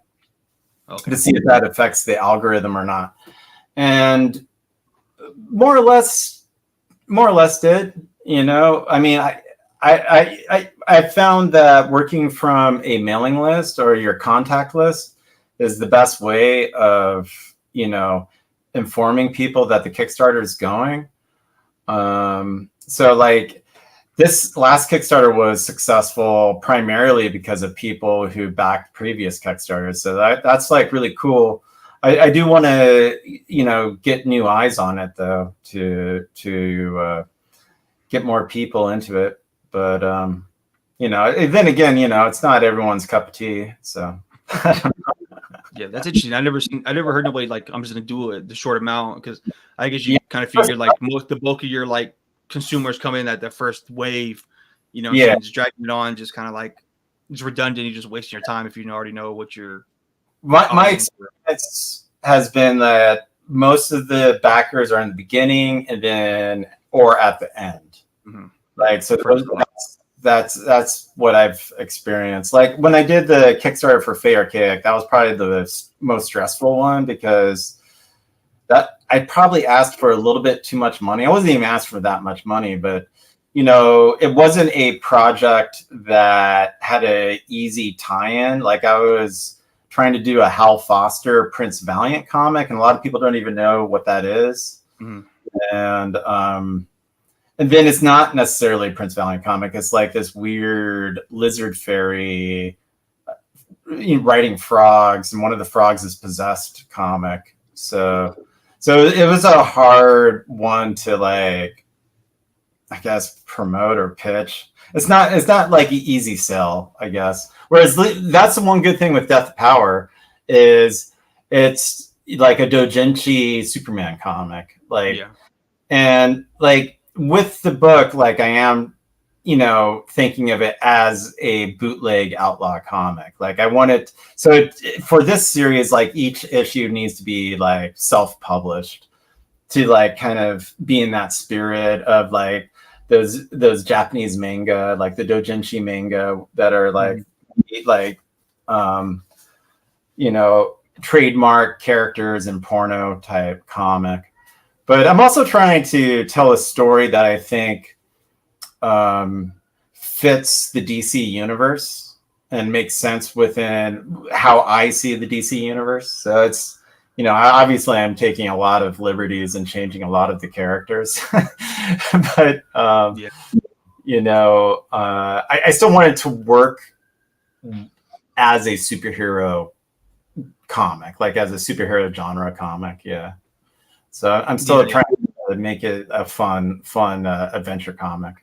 to see if that affects the algorithm or not. And more or less did, you know. I mean, I found that working from a mailing list or your contact list is the best way of, you know, informing people that the Kickstarter is going. So like this last Kickstarter was successful primarily because of people who backed previous Kickstarters. So that's like really cool. I do want to, you know, get new eyes on it though, to get more people into it. But you know, then again, you know, it's not everyone's cup of tea. So yeah, that's interesting. I never heard nobody like, I'm just gonna do the short amount, because I guess you kind of figure like the bulk of your like consumers come in at the first wave, you know. Yeah, just dragging it on, just kind of like it's redundant. You're just wasting your time if you already know what you're. My experience has been that most of the backers are in the beginning and then or at the end. Mm-hmm. Like so that's what I've experienced. Like when I did the Kickstarter for Fate Archaic, that was probably the most stressful one, because that I probably asked for a little bit too much money. I wasn't even asked for that much money, but you know, it wasn't a project that had an easy tie-in. Like I was trying to do a Hal Foster Prince Valiant comic, and a lot of people don't even know what that is. Mm-hmm. And then it's not necessarily Prince Valiant comic. It's like this weird lizard fairy writing frogs, and one of the frogs is possessed comic. So it was a hard one to like, I guess, promote or pitch. It's not like an easy sell, I guess. Whereas that's the one good thing with Death of Power is it's like a doujinshi Superman comic. Like, yeah. And like with the book, like I am, you know, thinking of it as a bootleg outlaw comic. Like I want it, for this series, like each issue needs to be like self-published to like kind of be in that spirit of like those Japanese manga, like the doujinshi manga that are like you know, trademark characters in porno type comic. But I'm also trying to tell a story that I think fits the DC universe and makes sense within how I see the DC universe. So it's, you know, obviously I'm taking a lot of liberties and changing a lot of the characters, but you know, I still wanted to work as a superhero comic, like as a superhero genre comic. Yeah. So I'm still trying to make it a fun adventure comic.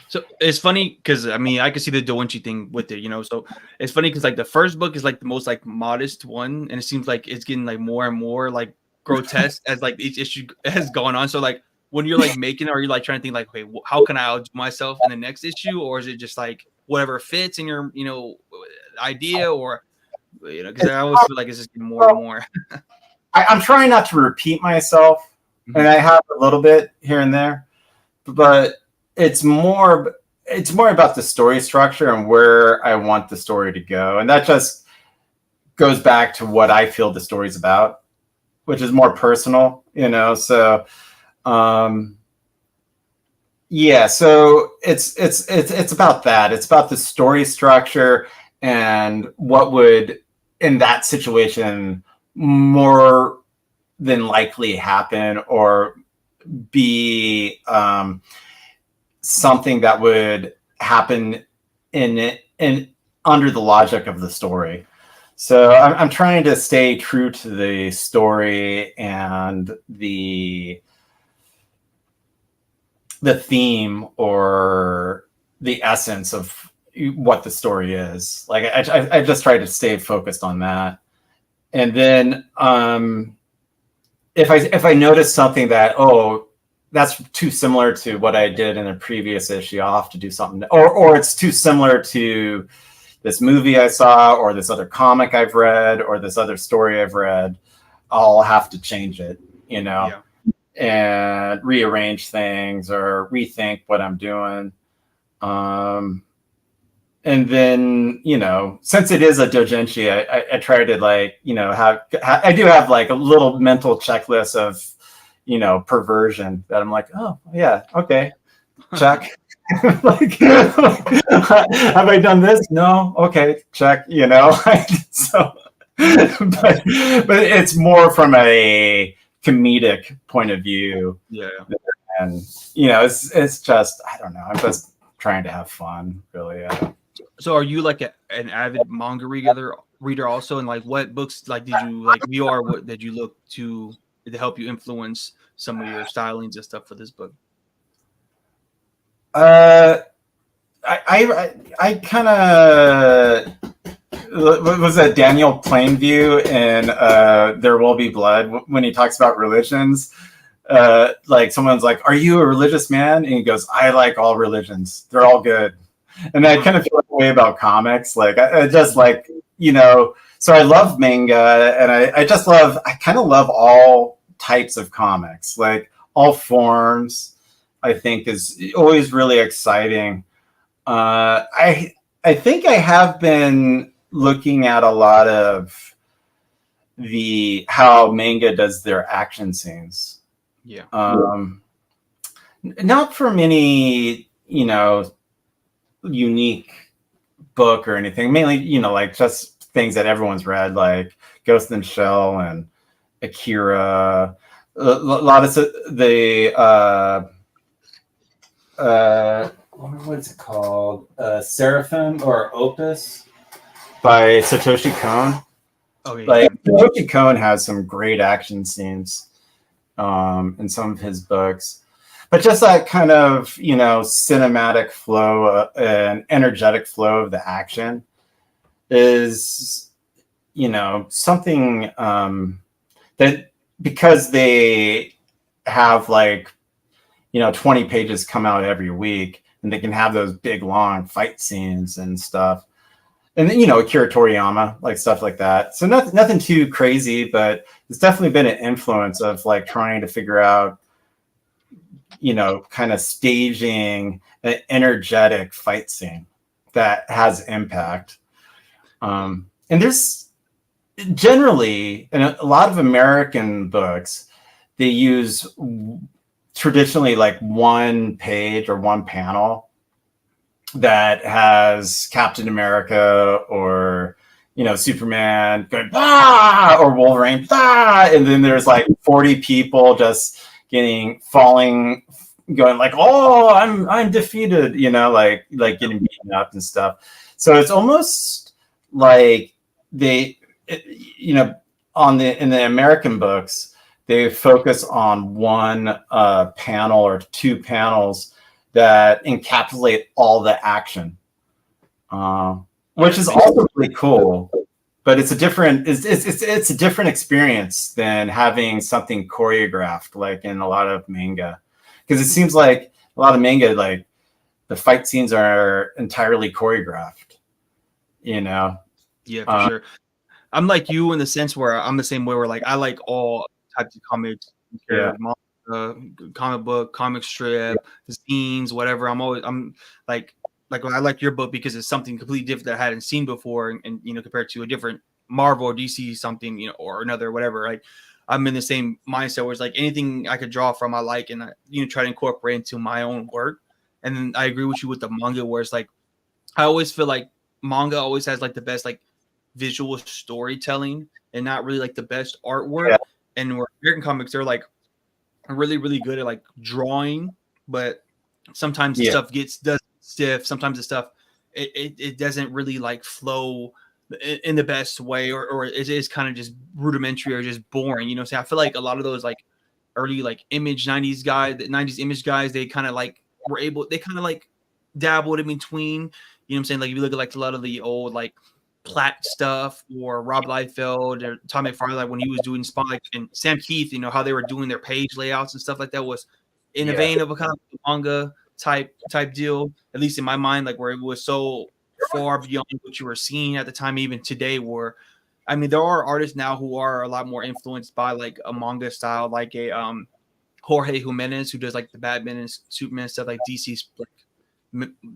So it's funny because I mean I can see the Doujinshi thing with it, you know. So it's funny because like the first book is like the most like modest one, and it seems like it's getting like more and more like grotesque as like each issue has gone on. So like when you're like making it, are you like trying to think like, okay, how can I outdo myself in the next issue, or is it just like whatever fits in your, you know, idea, or you know, because I always feel like it's just getting more and more. I'm trying not to repeat myself, and I have a little bit here and there, but it's more about the story structure and where I want the story to go, and that just goes back to what I feel the story's about, which is more personal, you know. So, yeah, so it's about that. It's about the story structure and what would in that situation more than likely happen or be something that would happen in under the logic of the story. So I'm trying to stay true to the story and the theme or the essence of what the story is. Like I just try to stay focused on that. And then if I notice something that, oh, that's too similar to what I did in a previous issue, I'll have to do something, or it's too similar to this movie I saw, or this other comic I've read, or this other story I've read, I'll have to change it, you know, and rearrange things or rethink what I'm doing. And then, you know, since it is a doujinshi, I try to, like, you know, I do have like a little mental checklist of, you know, perversion that I'm like, oh yeah, okay, check. Like, have I done this? No. Okay, check. You know, so, but it's more from a comedic point of view. Yeah. And you know, it's just, I don't know. I'm just trying to have fun, really. So, are you like an avid manga reader also? And like, what books like did you like view, or what did you look to help you influence some of your stylings and stuff for this book? I kind of was that Daniel Plainview in There Will Be Blood when he talks about religions. Like someone's like, "Are you a religious man?" And he goes, "I like all religions. They're all good." And I kind of feel that way about comics. Like I just like, you know. So I love manga, and I kind of love all types of comics, like all forms. I think is always really exciting. I think I have been looking at a lot of how manga does their action scenes. Yeah. Not from any, you know, unique book or anything. Mainly, you know, like just things that everyone's read, like Ghost in the Shell and Akira. A lot of the what's it called? Seraphim or Opus by Satoshi Kon. Okay. Like Satoshi Kon has some great action scenes in some of his books. But just that kind of, you know, cinematic flow and energetic flow of the action is, you know, something that, because they have like, you know, 20 pages come out every week, and they can have those big long fight scenes and stuff. And then, you know, Akira Toriyama, like stuff like that. So nothing too crazy, but it's definitely been an influence of like trying to figure out, you know, kind of staging an energetic fight scene that has impact. And there's generally, in a lot of American books, they use traditionally like one page or one panel that has Captain America or, you know, Superman going, ah, or Wolverine, ah, and then there's like 40 people just falling, going like, oh, I'm defeated, you know, like getting beaten up and stuff. So it's almost like you know, in the American books, they focus on one panel or two panels that encapsulate all the action, which is also really cool. But it's a different experience than having something choreographed, like in a lot of manga, because it seems like a lot of manga, like the fight scenes are entirely choreographed. You know? Yeah, for sure. I'm like you in the sense where I'm the same way. Where like I like all types of comics, comic book, comic strip, zines, whatever. I'm like I like your book because it's something completely different that I hadn't seen before, and you know, compared to a different Marvel or DC something, you know, or another whatever. Right? I'm in the same mindset where it's like anything I could draw from, I like, and I, you know, try to incorporate into my own work. And then I agree with you with the manga, where it's like I always feel like manga always has like the best like visual storytelling and not really like the best artwork. Yeah. And where American comics, they're like really, really good at like drawing, but sometimes the stuff does stiff. Sometimes the stuff it doesn't really like flow in the best way, or it is kind of just rudimentary or just boring. You know, so I feel like a lot of those like early like image 90s guys, the 90s image guys, they kind of like were able, they kind of like dabbled in between. You know what I'm saying? Like if you look at like a lot of the old like Platt stuff or Rob Liefeld or Tom McFarlane, like when he was doing Spike and Sam Keith, you know, how they were doing their page layouts and stuff like that was in a vein of a kind of manga type deal, at least in my mind, like where it was so far beyond what you were seeing at the time, even today, where I mean, there are artists now who are a lot more influenced by like a manga style, like a Jorge Jimenez, who does like the Batman and Superman stuff, like DC's like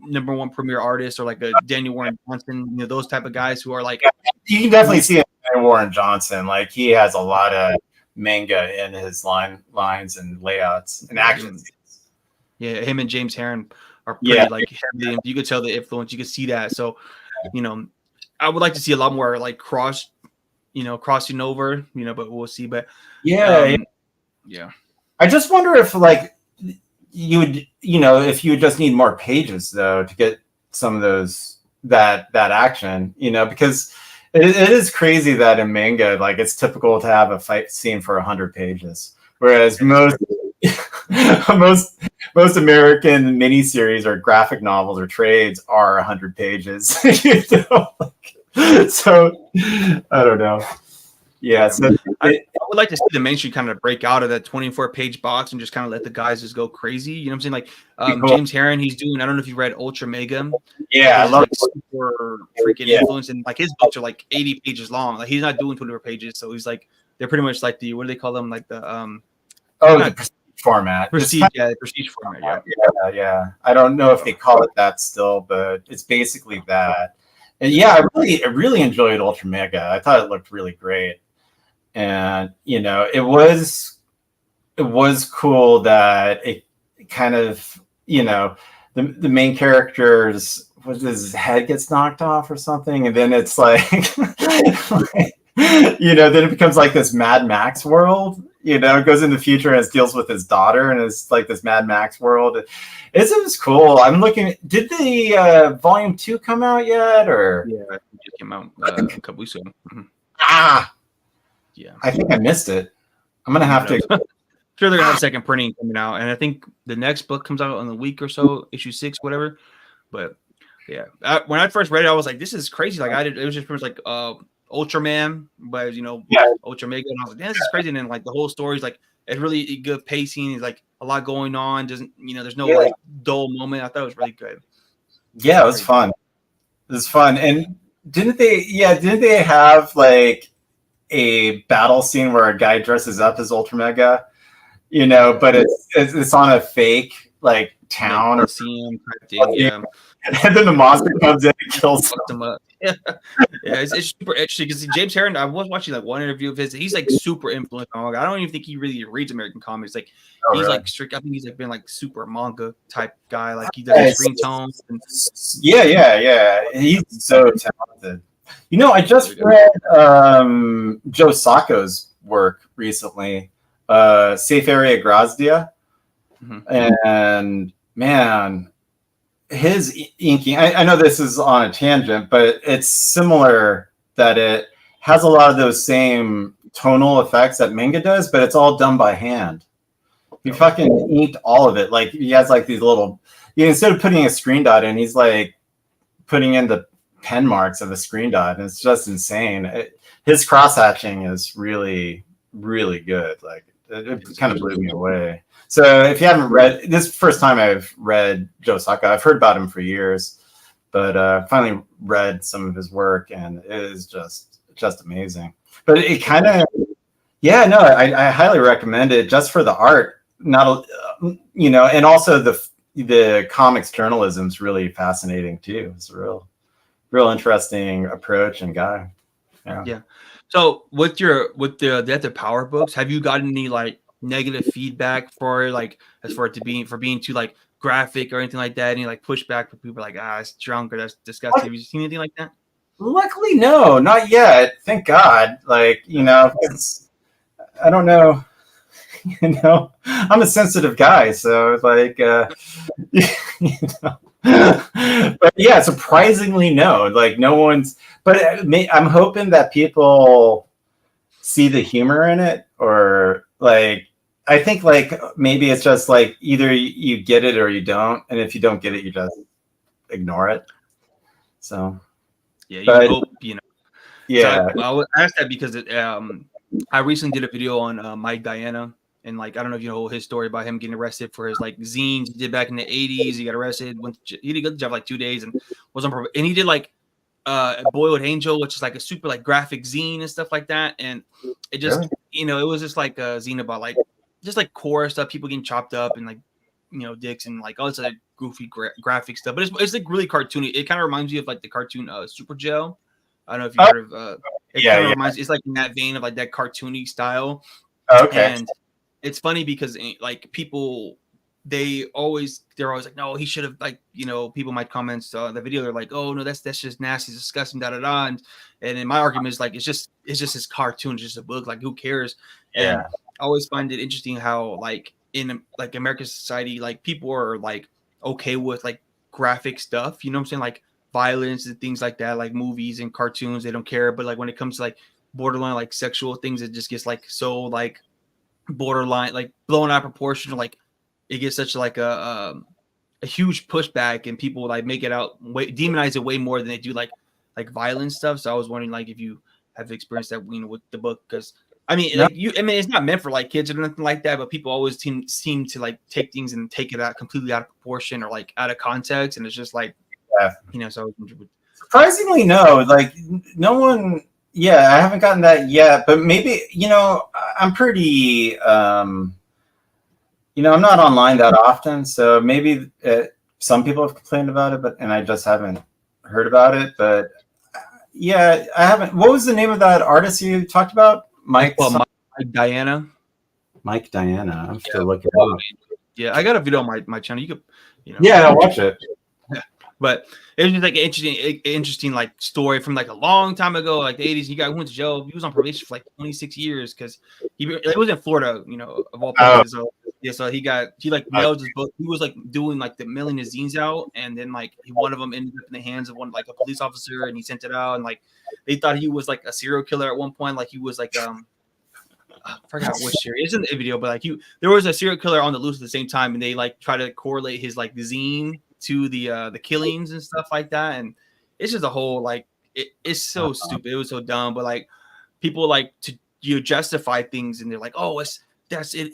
number one premier artist, or like a Daniel Warren Johnson, you know, those type of guys who are like, you can definitely see it in Warren Johnson. Like he has a lot of manga in his lines and layouts and action scenes. Yeah, him and James Herron are pretty like heavy. You could tell the influence. You could see that. So, you know, I would like to see a lot more like crossing over. You know, but we'll see. But yeah. I just wonder if like you would, you know, if you would just need more pages though to get some of those that action. You know, because it is crazy that in manga, like it's typical to have a fight scene for 100 pages, whereas most American miniseries or graphic novels or trades are 100 pages. You know? So I don't know. Yeah, so I would like to see the mainstream kind of break out of that 24-page box and just kind of let the guys just go crazy. You know what I'm saying? Like cool. James Herron, he's doing, I don't know if you read Ultra Mega. Yeah, I love like super freaking influence, and like his books are like 80 pages long. Like he's not doing 24 pages, so he's like, they're pretty much like the, what do they call them? Like the the prestige format. Prestige format. Yeah. I don't know if they call it that still, but it's basically that. And yeah, I really enjoyed Ultra Mega. I thought it looked really great. And you know, it was cool that it kind of, you know, the main character's his head gets knocked off or something, and then it's like you know, then it becomes like this Mad Max world. You know, it goes in the future and it deals with his daughter, and it's like this Mad Max world. It was cool. I'm looking. Did the volume 2 come out yet? Or it just came out a couple weeks ago. Mm-hmm. Yeah, I think I missed it. I'm gonna have to. Sure, they're gonna have a second printing coming out, and I think the next book comes out in a week or so, issue 6, whatever. But yeah, when I first read it, I was like, "This is crazy!" Like it was just pretty much like Ultraman, but you know, Ultra Mega, and I was like, "Damn, this is crazy!" And then like the whole story's like it's really good pacing. It's like a lot going on. Doesn't, you know? There's no like dull moment. I thought it was really good. Yeah, it was fun. It was fun, and didn't they have like a battle scene where a guy dresses up as Ultra Mega, you know, but it's on a fake like town or scene, yeah. And then the monster comes in and kills him up. Yeah, it's super interesting because James Herron, I was watching like one interview of his. He's like super influenced on manga. I don't even think he really reads American comics. Like he's like strict. I think he's like been like super manga type guy. Like he does screen tones. And, yeah. He's so talented. You know, I just read Joe Sacco's work recently, Safe Area Grazdia. And man, his inking, I know this is on a tangent, but it's similar that it has a lot of those same tonal effects that manga does, but it's all done by hand. He fucking inked all of it. Like he has like these little, instead of putting a screen dot in, he's like putting in the pen marks of a screen dot, and it's just insane. His cross hatching is really, really good. Like it kind of blew me away. So if you haven't read, this is the first time I've read Joe Sacco. I've heard about him for years, but finally read some of his work, and it is just amazing. But it kind of, I highly recommend it just for the art. Not, you know, and also the comics journalism is really fascinating too. It's a real interesting approach and guy. Yeah. So with the Death of Power books, have you gotten any like negative feedback for like as far to being too like graphic or anything like that? Any like pushback for people like it's drunk or that's disgusting? Have you seen anything like that? Luckily, no, not yet. Thank God. Like, you know, I don't know. You know, I'm a sensitive guy, so like, you know, But yeah, surprisingly, no. Like no one's. But I'm hoping that people see the humor in it, or like I think like maybe it's just like either you get it or you don't, and if you don't get it, you just ignore it. So Yeah, you but hope, you know. So yeah, I asked that because I recently did a video on Mike Diana, and like I don't know if you know his story about him getting arrested for his like zines he did back in the '80s. He got arrested, he did a good job like 2 days, and was on and he did like Boiled Angel, which is like a super like graphic zine and stuff like that, and it just really? it was just like a zine about like just like core stuff, people getting chopped up and like dicks and like all this other goofy graphic stuff, but it's like really cartoony. It kind of reminds me of like the cartoon Super Gel. I don't know if you Oh, heard of it. yeah, Kind of yeah. reminds, it's like in that vein of like that cartoony style. Okay. And it's funny because like people, they're always like, no, he should have, like, people might comments on the video, they're like, oh no, that's just nasty, disgusting, da da da. And then my argument is like, it's just his cartoon, it's just a book, like who cares? And Yeah. I always find it interesting how like in like American society, like people are like okay with like graphic stuff, you know what I'm saying? Like violence and things like that, like movies and cartoons, they don't care. But like when it comes to like borderline like sexual things, it just gets like so like borderline like blown out of proportion. Like it gets such like a huge pushback, and people like make it out demonize it way more than they do like violent stuff. So I was wondering like if you have experienced that with the book, because I mean, No. like it's not meant for like kids or nothing like that, but people always seem to like take things and take it out completely out of proportion or like out of context, and it's just like, Yeah. so Surprisingly, no. Like no one. Yeah, I haven't gotten that yet. But maybe I'm pretty. I'm not online that often, so maybe some people have complained about it, and I just haven't heard about it. But yeah, I haven't. What was the name of that artist you talked about? Mike Diana. Mike Diana. I'm Yeah. still looking it up. Yeah, I got a video on my channel. You could, Yeah, I'll watch it. But it was just like an interesting like story from like a long time ago, like the '80s. He went to jail. He was on probation for like 26 years because it was in Florida, of all places. So yeah, so he like mailed his book. He was like doing like the mailing his zines out, and then like one of them ended up in the hands of one like a police officer, and he sent it out, and like they thought he was like a serial killer at one point. Like he was like I forgot which series. It's in the video, but like there was a serial killer on the loose at the same time, and they like try to correlate his like zine to the killings and stuff like that. And it's just a whole like it's so stupid. It was so dumb, but like people like to justify things, and they're like, oh, that's it.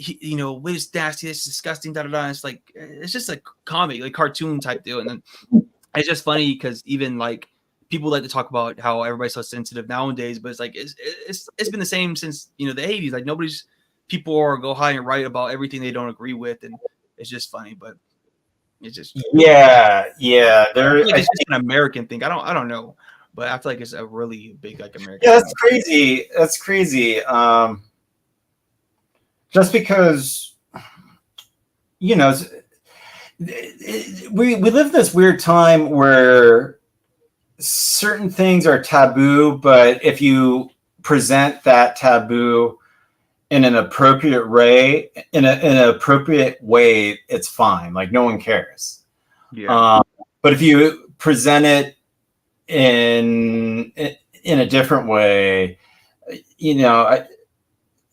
What is nasty? It's disgusting. Da da da. It's like it's just a comic, like cartoon type deal, and then it's just funny because even like people like to talk about how everybody's so sensitive nowadays, but it's like it's been the same since the '80s. Like people are go high and right about everything they don't agree with, and it's just funny. But it's just yeah. It's just an American thing. I don't know, but I feel like it's a really big like American. Yeah, that's crazy. That's crazy. Just because we live this weird time where certain things are taboo, but if you present that taboo in an appropriate way, it's fine. Like no one cares. Yeah. But if you present it in a different way,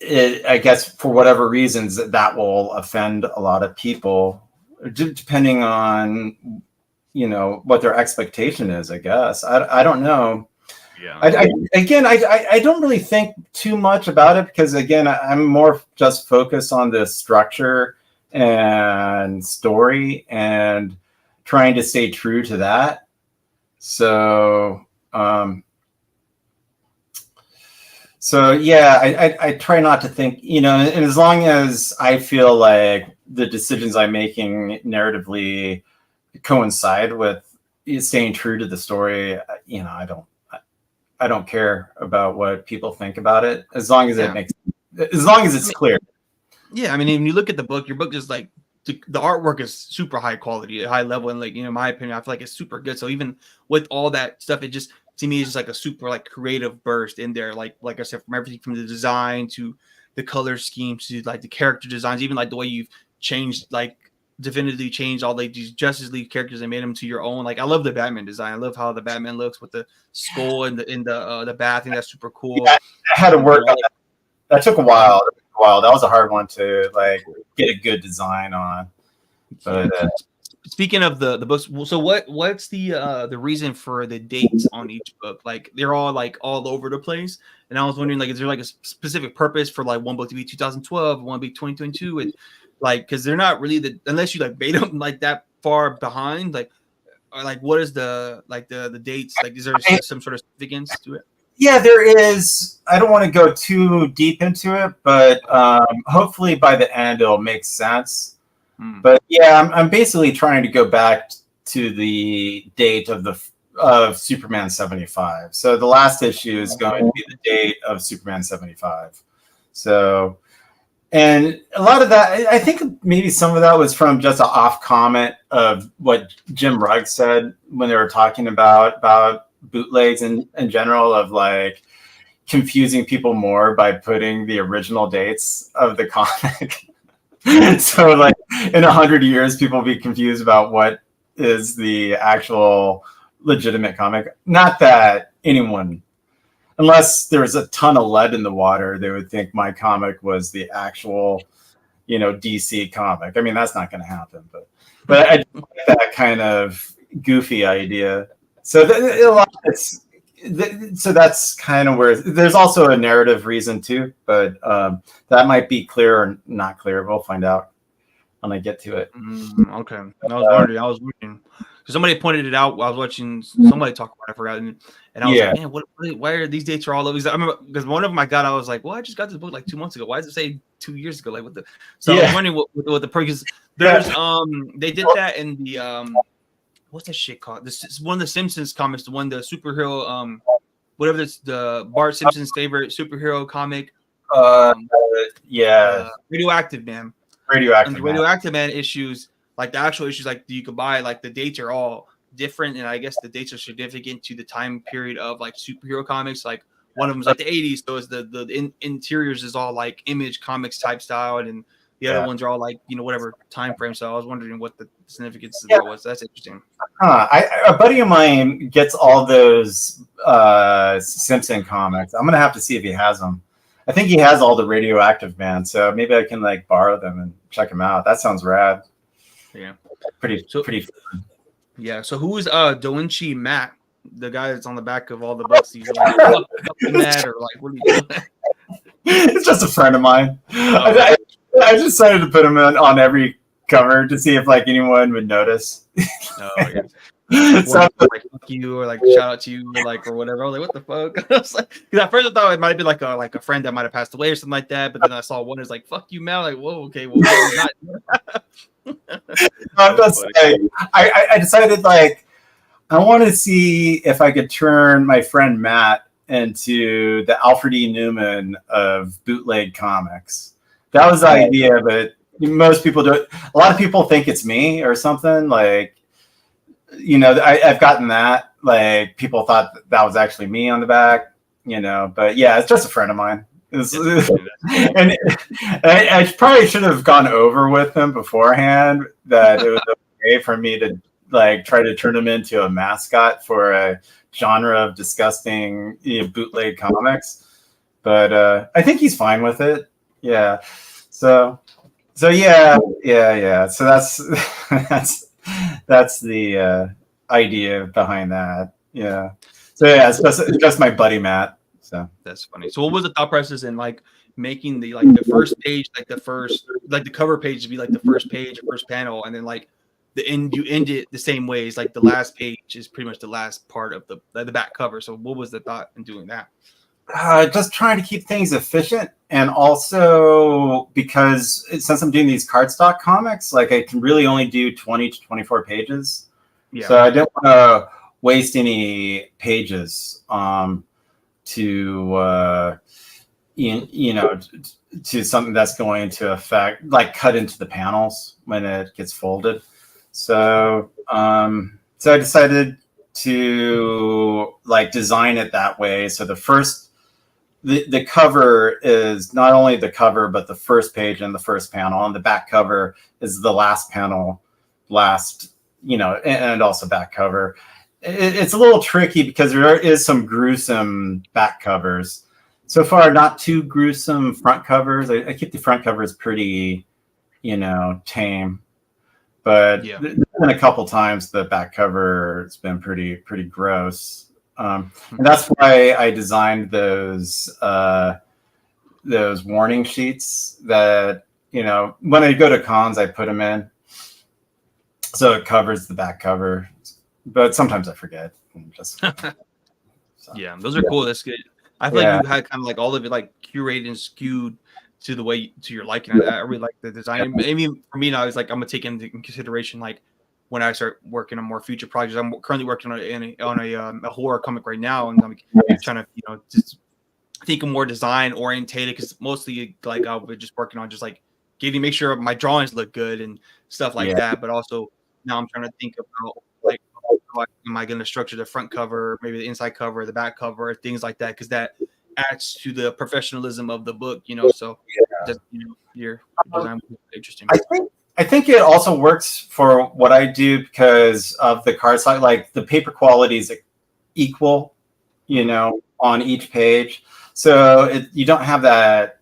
I guess for whatever reasons that will offend a lot of people, depending on what their expectation is. I guess I don't know. Yeah. I don't really think too much about it because again I'm more just focused on the structure and story and trying to stay true to that. So yeah, I try not to think, and as long as I feel like the decisions I'm making narratively coincide with staying true to the story, I don't care about what people think about it as long as it's clear. Yeah, I mean, when you look at the book, your book is like the artwork is super high quality, high level, and like in my opinion, I feel like it's super good. So even with all that stuff, it just to me is just like a super like creative burst in there. Like I said, from everything from the design to the color schemes to like the character designs, even like the way you've changed like definitively changed all like these Justice League characters and made them to your own. Like I love the Batman design. I love how the Batman looks with the skull and the bat. I think that's super cool. Yeah, I had to work on that. That took a while. That was a hard one to like get a good design on. But speaking of the books, so what's the reason for the dates on each book? Like they're all like all over the place, and I was wondering like is there like a specific purpose for like one book to be 2012, one to be 2022, and like because they're not really unless you like bait them like that far behind, like or like what is the dates, like is there some sort of significance to it? Yeah, there is. I don't want to go too deep into it, but hopefully by the end it'll make sense. But yeah, I'm basically trying to go back to the date of Superman 75. So the last issue is going to be the date of Superman 75. So, and a lot of that, I think maybe some of that was from just an off comment of what Jim Rugg said when they were talking about bootlegs in general, of like confusing people more by putting the original dates of the comic. So like in 100 years, people will be confused about what is the actual legitimate comic. Not that anyone, unless there's a ton of lead in the water, they would think my comic was the actual, DC comic. I mean, that's not going to happen, but I like that kind of goofy idea. So so that's kind of where there's also a narrative reason too, but that might be clear or not clear. We'll find out when I get to it. Okay. I was wondering because somebody pointed it out. I was watching somebody talk about it. I forgot, and I was like, man, why are these dates are all over? I remember because one of them I got, I was like, well, I just got this book like 2 months ago. Why does it say 2 years ago? Like what the? So I was wondering what the because there's they did that in the what's that shit called? This is one of the Simpsons comics, the superhero whatever the Bart Simpson's favorite superhero comic. Radioactive Man. Radioactive Man issues, like the actual issues, like you could buy, like the dates are all different, and I guess the dates are significant to the time period of like superhero comics. Like one of them is like the 80s, so it's the interiors is all like Image Comics type style, and the other ones are all like whatever time frame. So I was wondering what the significance of that was. That's interesting. A buddy of mine gets all those Simpson comics. I'm gonna have to see if he has them. I think he has all the Radioactive Man, so maybe I can like borrow them and check them out. That sounds rad. Yeah, pretty fun. Yeah. So who is Doujinshi Matt, the guy that's on the back of all the books? He's like Matt, or like what are you doing? It's just a friend of mine. I just decided to put him on every cover to see if like anyone would notice. Yeah. So, like fuck you, or like shout out to you, or like or whatever. I was like, what the fuck? I was like, because at first I thought it might be like a friend that might have passed away or something like that. But then I saw one is like, fuck you, Mel. Like, whoa, okay, well, not. I'm just saying, I decided like I want to see if I could turn my friend Matt into the Alfred E. Newman of bootleg comics. That was the idea, but most people do it. A lot of people think it's me or something. Like, I've gotten that. Like, people thought that was actually me on the back. But yeah, it's just a friend of mine. And I probably should have gone over with him beforehand that it was okay for me to like try to turn him into a mascot for a genre of disgusting bootleg comics. But I think he's fine with it. Yeah. So yeah. So that's the idea behind that. Yeah. So yeah, it's just my buddy Matt. So that's funny. So what was the thought process in like making the first page, the cover page to be like the first page or first panel, and then like you end it the same way as like the last page is pretty much the last part of the back cover. So what was the thought in doing that? Just trying to keep things efficient, and also because since I'm doing these cardstock comics, like I can really only do 20 to 24 pages. Yeah. So I didn't want to waste any pages to to something that's going to affect, like cut into the panels when it gets folded. So so I decided to like design it that way. So the first the cover is not only the cover, but the first page and the first panel, and the back cover is the last panel, and also back cover. It's a little tricky because there is some gruesome back covers. So far, not too gruesome front covers. I keep the front covers pretty, tame. But there's been a couple times the back cover has been pretty gross. And that's why I designed those warning sheets that, when I go to cons, I put them in. So it covers the back cover. But sometimes I forget. Yeah, those are cool. That's good. I feel like you had kind of like all of it like curated and skewed to the way to your liking. I really like the design. Maybe for me now, it's like I'm gonna take into consideration like when I start working on more future projects. I'm currently working on a horror comic right now, and I'm trying to just think of more design orientated because mostly like I'll be just working on just like make sure my drawings look good and stuff like that. But also now I'm trying to think about like how am I going to structure the front cover, maybe the inside cover, the back cover, things like that, because that adds to the professionalism of the book, So your design was interesting. I think it also works for what I do because of the card side. Like the paper quality is equal, on each page, so you don't have that,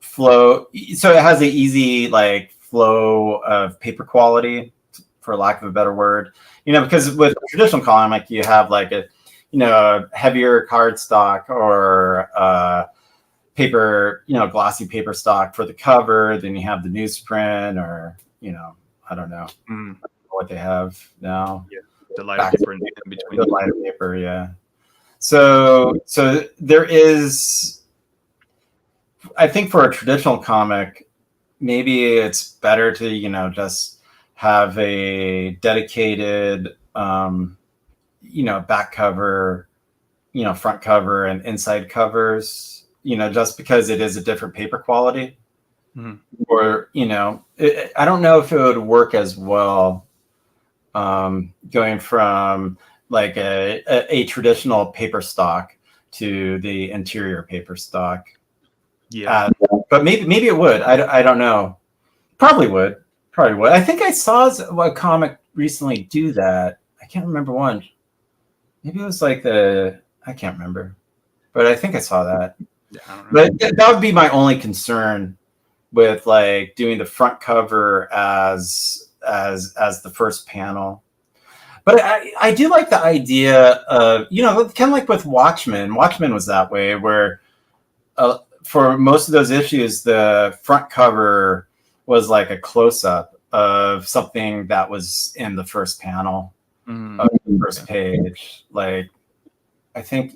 flow. So it has an easy like flow of paper quality, for lack of a better word, because with traditional comic you have like a heavier cardstock or paper, glossy paper stock for the cover. Then you have the newsprint, or I don't know what they have now. Yeah, the lighter paper in between. The lighter paper, yeah. So there is, I think for a traditional comic, maybe it's better to just have a dedicated back cover, front cover and inside covers, just because it is a different paper quality. Or I don't know if it would work as well going from like a traditional paper stock to the interior paper stock. But maybe it would. I don't know. Probably would. I think I saw a comic recently do that. I can't remember one. Maybe it was like I can't remember, but I think I saw that. But that would be my only concern with like doing the front cover as the first panel. But I do like the idea of, kind of like with Watchmen. Watchmen was that way, where for most of those issues, the front cover was like a close-up of something that was in the first panel of the first page. Like, I think,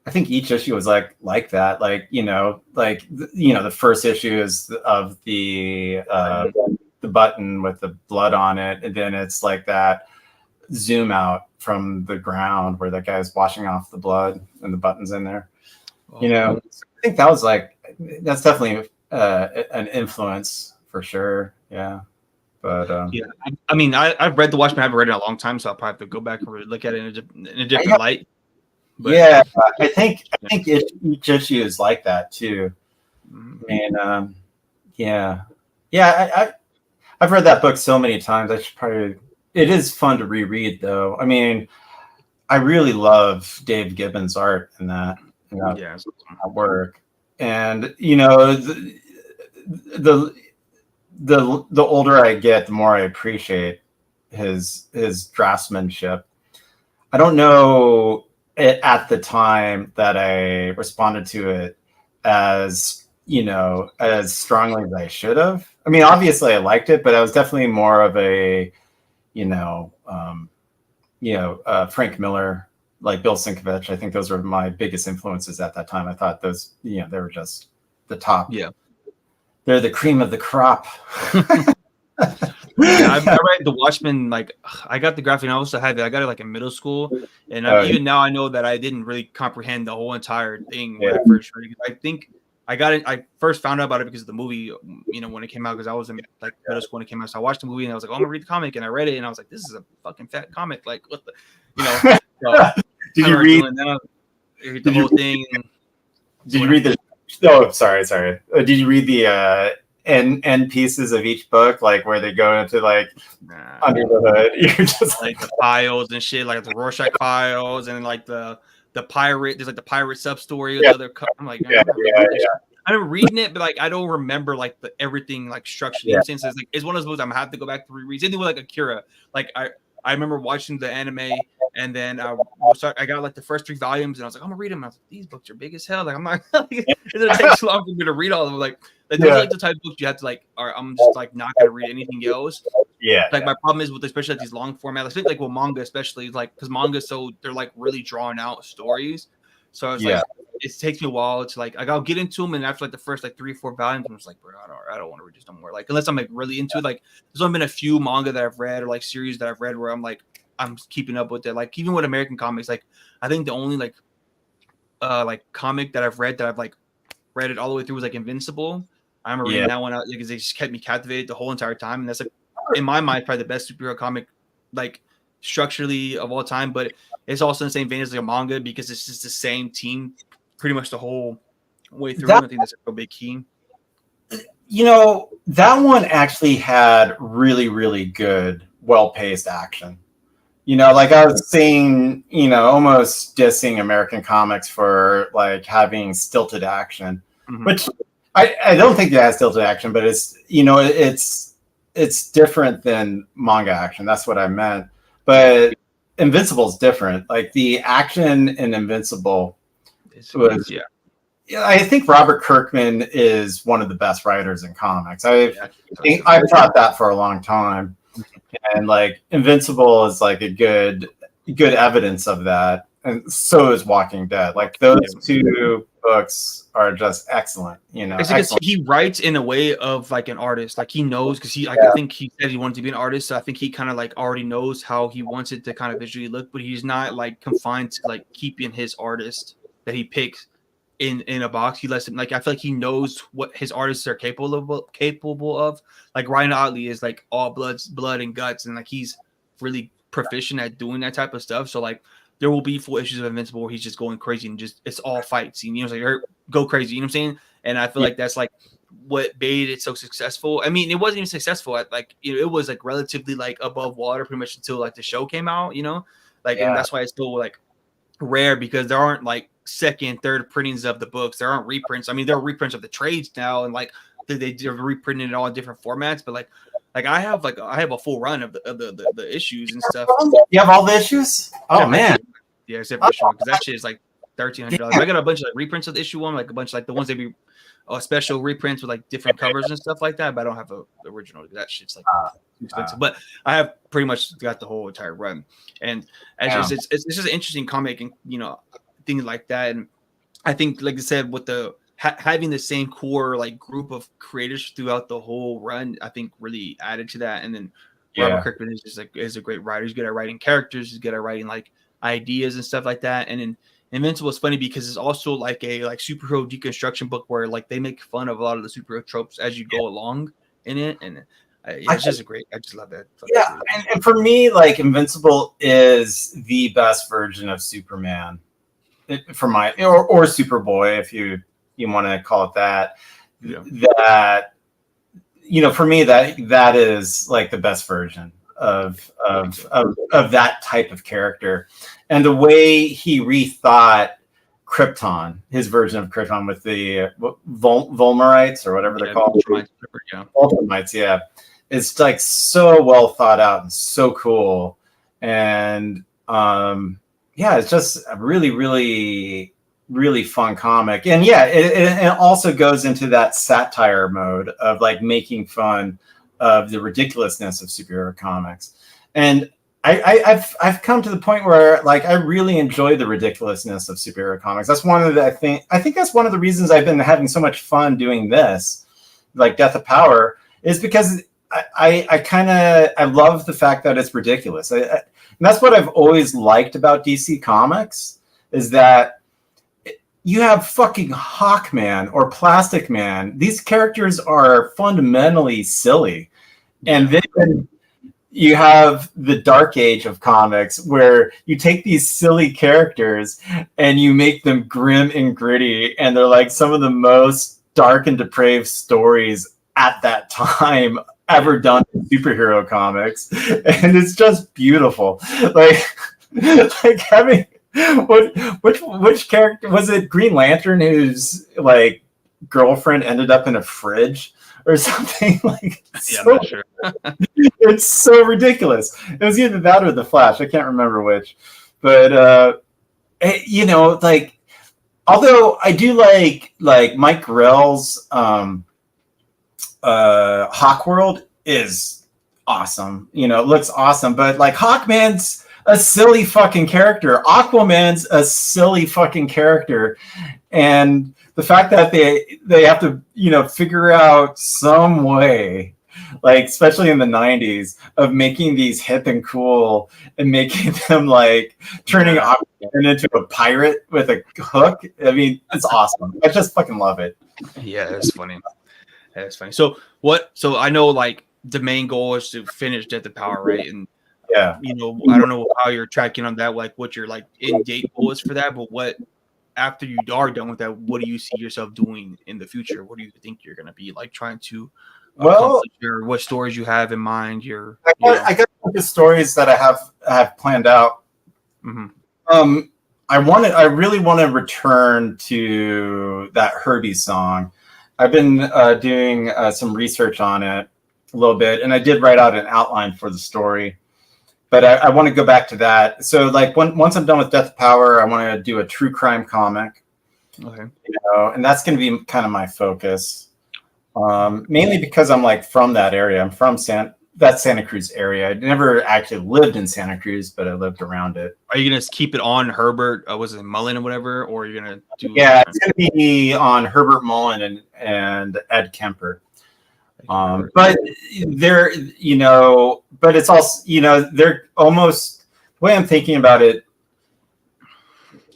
I think each issue was like that. Like, the first issue is of the button with the blood on it. And then it's like that zoom out from the ground where that guy's washing off the blood and the button's in there. I think that was that's definitely an influence for sure. Yeah. But I mean, I've read the Watchmen. I haven't read it in a long time, so I'll probably have to go back and really look at it in a different light. But, I think each issue is like that too. And I've read that book so many times. I should probably. It is fun to reread, though. I mean, I really love Dave Gibbons' art in that work, and the older I get, the more I appreciate his draftsmanship. I don't know at the time that I responded to it as strongly as I should have. I mean, obviously I liked it, but I was definitely more of a Frank Miller, like Bill Sienkiewicz. I think those were my biggest influences at that time. I thought those, they were just the top. Yeah. They're the cream of the crop. I read the Watchmen. Like, I got the graphic novel, so I had it. I got it like in middle school, and even now I know that I didn't really comprehend the whole entire thing when I first read it. I think I got it. I first found out about it because of the movie. When it came out, because I was in like middle school when it came out. So I watched the movie and I was like, "Oh, I'm gonna read the comic," and I read it and I was like, "This is a fucking fat comic." Like, what the, Did you read? the whole thing. Did you read the? Oh, sorry. Did you read the end pieces of each book, like where they go into like under the hood? You're just like the files and shit, like the Rorschach files, and like the pirate. There's like the pirate sub story with the other. I'm like, I remember reading it, but like I don't remember like the everything like structurally. You know what I'm saying? So it's like it's one of those books I'm gonna have to go back to reread. Same thing with like Akira. Like I remember watching the anime, and then I got like the first 3 volumes, and I was like, I'm gonna read them. I was like, these books are big as hell. Like I'm not. It's gonna take too long for me to read all of them. Like those are like the type of books you have to like. Or I'm just like not gonna read anything else. Yeah. Like my problem is with especially like these long format. I think like with manga, especially like because manga, so they're like really drawn out stories. So I was like, it takes me a while to like I'll get into them, and after like the first like 3 or 4 volumes, I'm just like, bro, I don't want to read this no more. Like unless I'm like really into it. Like there's only been a few manga that I've read or like series that I've read where I'm keeping up with it. Like even with American comics, like I think the only like comic that I've read that I've like read it all the way through was like Invincible. I remember reading that one out because they just kept me captivated the whole entire time, and that's like in my mind probably the best superhero comic like structurally of all time. But it's also in the same vein as like a manga because it's just the same team pretty much the whole way through. I think that's a big key. You know, that one actually had really, really good, well-paced action. You know, like I was seeing, you know, almost dissing American comics for like having stilted action, which I don't think it has stilted action, but it's, you know, it's different than manga action. That's what I meant. But Invincible is different. Like the action in Invincible was, I think Robert Kirkman is one of the best writers in comics. I've thought that for a long time. And like Invincible is like a good evidence of that, and so is Walking Dead. Like those 2 books are just excellent. You know, he writes in a way of like an artist. Like he knows because I think he said he wanted to be an artist. So I think he kind of like already knows how he wants it to kind of visually look, but he's not like confined to like keeping his artist that he picks in a box. He lets him like I feel like he knows what his artists are capable of. Like Ryan Otley is like all blood and guts, and like he's really proficient at doing that type of stuff. So like there will be full issues of Invincible where he's just going crazy and just it's all fight scene. You know, it's like go crazy. You know what I'm saying? And I feel like that's like what made it so successful. I mean, it wasn't even successful at like it was like relatively like above water pretty much until like the show came out. You know, like and that's why it's still like rare because there aren't like second, third printings of the books. There aren't reprints. I mean, there are reprints of the trades now, and like they're reprinting it all in different formats. But like I have a full run of the issues and stuff. You have all the issues? Oh man, except for issue 1 because that shit is like $1,300. I got a bunch of like reprints of the issue 1, like a bunch of like the ones that be special reprints with like different covers and stuff like that. But I don't have the original. That shit's like too expensive. But I have pretty much got the whole entire run, and it's just an interesting comic and you know things like that. And I think, like I said, with the having the same core like group of creators throughout the whole run, I think really added to that. And then Robert Kirkman is just like is a great writer. He's good at writing characters. He's good at writing like ideas and stuff like that. And then Invincible is funny because it's also like a like superhero deconstruction book where like they make fun of a lot of the superhero tropes as you go along in it. And it's just a great. I just love that. Yeah, and for me, like Invincible is the best version of Superman. For my or Superboy, if you want to call it that, that you know, for me that is like the best version of that type of character, and the way he rethought Krypton, his version of Krypton with the Volmarites or whatever they're called, Ultramites, it's like so well thought out and so cool, and it's just a really, really, really fun comic. And it also goes into that satire mode of like making fun of the ridiculousness of superhero comics. And I've come to the point where like I really enjoy the ridiculousness of superhero comics. That's one of the I think that's one of the reasons I've been having so much fun doing this, like Death of Power, is because I love the fact that it's ridiculous. And that's what I've always liked about DC Comics is that you have fucking Hawkman or Plastic Man. These characters are fundamentally silly. And then you have the dark age of comics where you take these silly characters and you make them grim and gritty, and they're like some of the most dark and depraved stories at that time ever done in superhero comics, and it's just beautiful. Like having which character was it? Green Lantern, whose like girlfriend ended up in a fridge or something. Like, yeah, I'm not sure. It's so ridiculous. It was either that or the Flash. I can't remember which, but you know, like, although I do like Mike Grell's Hawkworld is awesome. You know, it looks awesome, but like Hawkman's a silly fucking character. Aquaman's a silly fucking character, and the fact that they have to, you know, figure out some way, like especially in the 90s, of making these hip and cool and making them like turning Aquaman into a pirate with a hook. I mean, it's awesome. I just fucking love it. Yeah, that's funny. That's funny. So what? So I know like the main goal is to finish Death of Power, right? And yeah, you know, I don't know how you're tracking on that, like what your like end date goal is for that, but what after you are done with that, what do you see yourself doing in the future? What do you think you're going to be like trying to accomplish, or what stories you have in mind? I got the stories that I have planned out. Mm-hmm. I really want to return to that Herbies song. I've been doing some research on it a little bit, and I did write out an outline for the story. But I want to go back to that. So, like, once I'm done with Death of Power, I want to do a true crime comic. Okay. You know, and that's going to be kind of my focus, mainly because I'm like from that area. I'm from that Santa Cruz area. I never actually lived in Santa Cruz, but I lived around it. Are you going to keep it on Herbert? Was it Mullen or whatever? Or are you going to do? Yeah, it's going to be on Herbert Mullen and Ed Kemper. But they're, you know, but it's also, you know, they're almost, the way I'm thinking about it,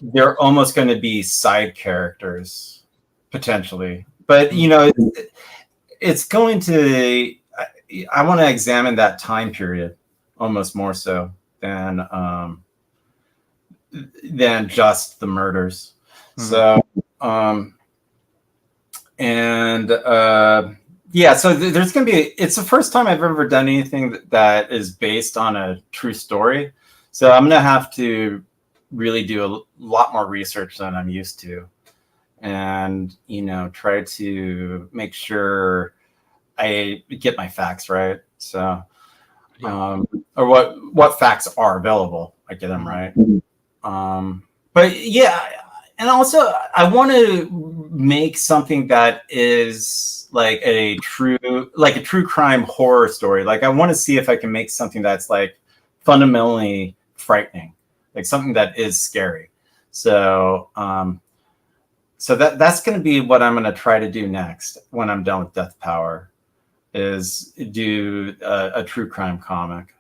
they're almost going to be side characters potentially. But, you know, it's going to, I want to examine that time period almost more so than just the murders. Mm-hmm. So, yeah, so there's going to be, it's the first time I've ever done anything that is based on a true story. So I'm going to have to really do a lot more research than I'm used to. And, you know, try to make sure I get my facts right. So, or what facts are available, I get them right. But yeah, and also I want to make something that is like a true crime horror story. Like, I want to see if I can make something that's like fundamentally frightening, like something that is scary. So, so that's going to be what I'm going to try to do next when I'm done with Death Power, is do a true crime comic.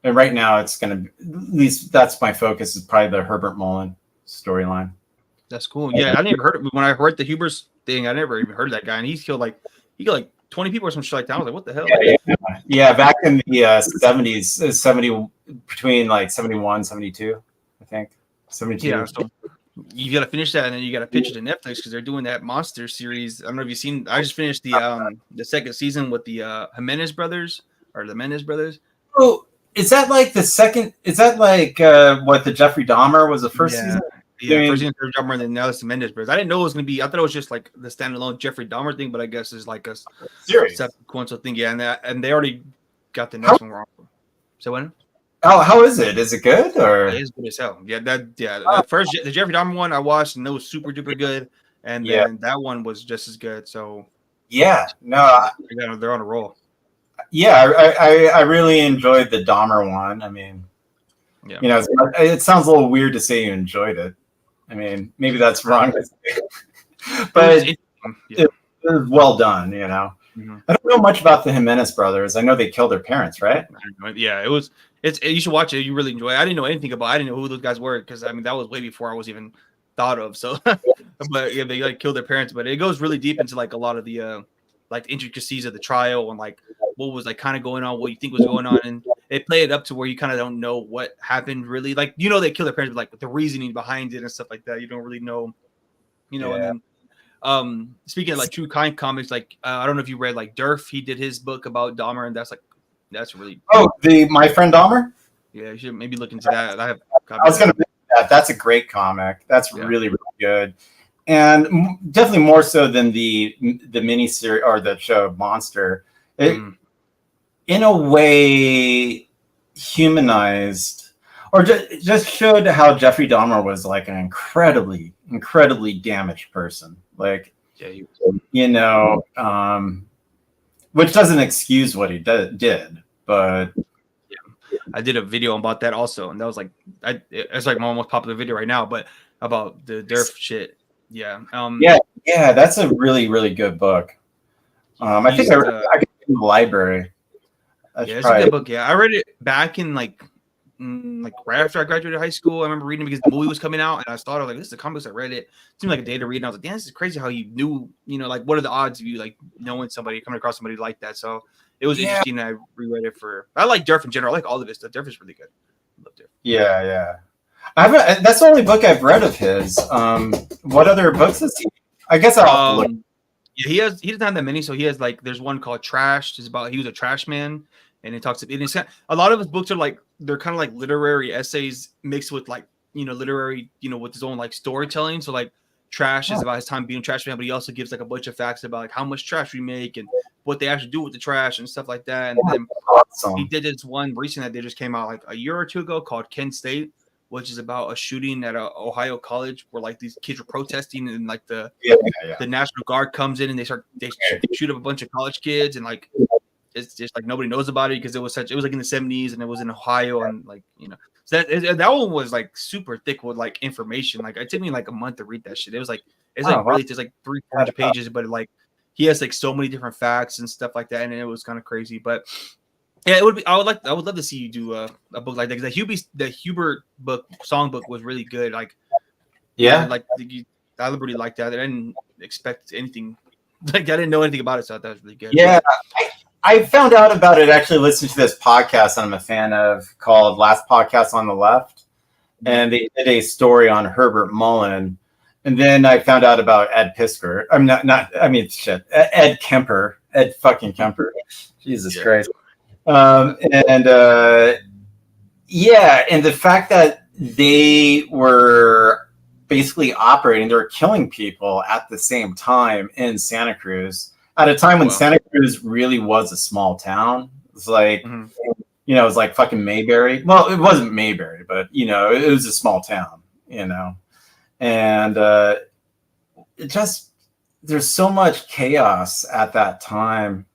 And right now it's going to be, at least that's my focus, is probably the Herbert Mullen storyline. That's cool. Yeah, I never heard it. When I heard the Hubers thing, I never even heard of that guy. And he killed like 20 people or some shit like that. I was like, what the hell? Yeah, back in the 70s, 70, between like 71, 72, I think. 72. Yeah, so you got to finish that, and then you got to pitch it to Netflix because they're doing that monster series. I don't know if you've seen. I just finished the second season with the Jimenez brothers or the Menez brothers. Oh, is that like the second? Is that like what the Jeffrey Dahmer was the first season? Yeah, first season Jeffrey Dahmer, and then now it's the Menez brothers. I didn't know it was gonna be. I thought it was just like the standalone Jeffrey Dahmer thing, but I guess it's like a series sequential thing. Yeah, and they already got the next one wrong. So when? Oh, how is it? Is it good or? It is good as hell. Yeah, the first the Jeffrey Dahmer one I watched, and it was super duper good, and then that one was just as good. So yeah, no, they're on a roll. Yeah, I really enjoyed the Dahmer one. I mean, you know, it sounds a little weird to say you enjoyed it. I mean, maybe that's wrong, but it was well done. You know, I don't know much about the Jimenez brothers. I know they killed their parents, right? Yeah, you should watch it. You really enjoy it. I didn't know anything about it. I didn't know who those guys were because I mean that was way before I was even thought of. So, but yeah, they like killed their parents. But it goes really deep into like a lot of the like the intricacies of the trial and like what was like kind of going on, what you think was going on, and they play it up to where you kind of don't know what happened really. Like, you know, they kill their parents, but like the reasoning behind it and stuff like that, you don't really know, you know. Yeah. And then speaking of like true crime comics, like I don't know if you read like Derf, he did his book about Dahmer, and that's really My Friend Dahmer. Yeah, you should maybe look into that. I was going to mention that. That's a great comic. That's really, really good. And definitely more so than the miniseries or the show Monster. In a way, humanized or just showed how Jeffrey Dahmer was like an incredibly, incredibly damaged person. Like, you know, which doesn't excuse what he did, but. I did a video about that also, and that was like, it's like my most popular video right now, but about the Derf shit. Yeah. Yeah, that's a really, really good book. I think I read it in the library. It's a good book. Yeah, I read it back in like right after I graduated high school. I remember reading it because the movie was coming out, and I thought, like, this is the comics. I read it. It seemed like a day to read, and I was like, damn, this is crazy how you knew, you know, like, what are the odds of you like knowing somebody, coming across somebody like that? So it was interesting. I reread it I like Derf in general. I like all of his stuff. Derf is really good. I love Derf. Yeah. That's the only book I've read of his. What other books is he? I guess I'll look. Yeah, he doesn't have that many. So he has like, there's one called Trash. It's about, he was a trash man, and it talks. And it's a lot of his books are like, they're kind of like literary essays mixed with like, you know, literary, you know, with his own like storytelling. So like Trash is about his time being a trash man, but he also gives like a bunch of facts about like how much trash we make and what they actually do with the trash and stuff like that. And then he did this one recently that they just came out like a year or two ago called Kent State, which is about a shooting at a Ohio college where like these kids were protesting, and like the National Guard comes in and they shoot up a bunch of college kids, and like it's just like nobody knows about it because it was like in the 70s and it was in Ohio, and like, you know, so that one was like super thick with like information. Like it took me like a month to read that shit. It was like really just like 300 pages, but like he has like so many different facts and stuff like that, and it was kind of crazy. But yeah, I would love to see you do a book like that, because the Hubert book, song book, was really good. Like, like I really liked that. I didn't expect anything. Like, I didn't know anything about it, so I thought that was really good. Yeah, I found out about it actually listening to this podcast I'm a fan of called Last Podcast on the Left, and they did a story on Herbert Mullen, and then I found out about Ed Piskor. Ed Kemper, Ed fucking Kemper. Jesus Christ. And the fact that they were basically operating, they were killing people at the same time in Santa Cruz at a time when Santa Cruz really was a small town. It was like, you know, it was like fucking Mayberry. Well, it wasn't Mayberry, but, you know, it was a small town, you know, and there's so much chaos at that time.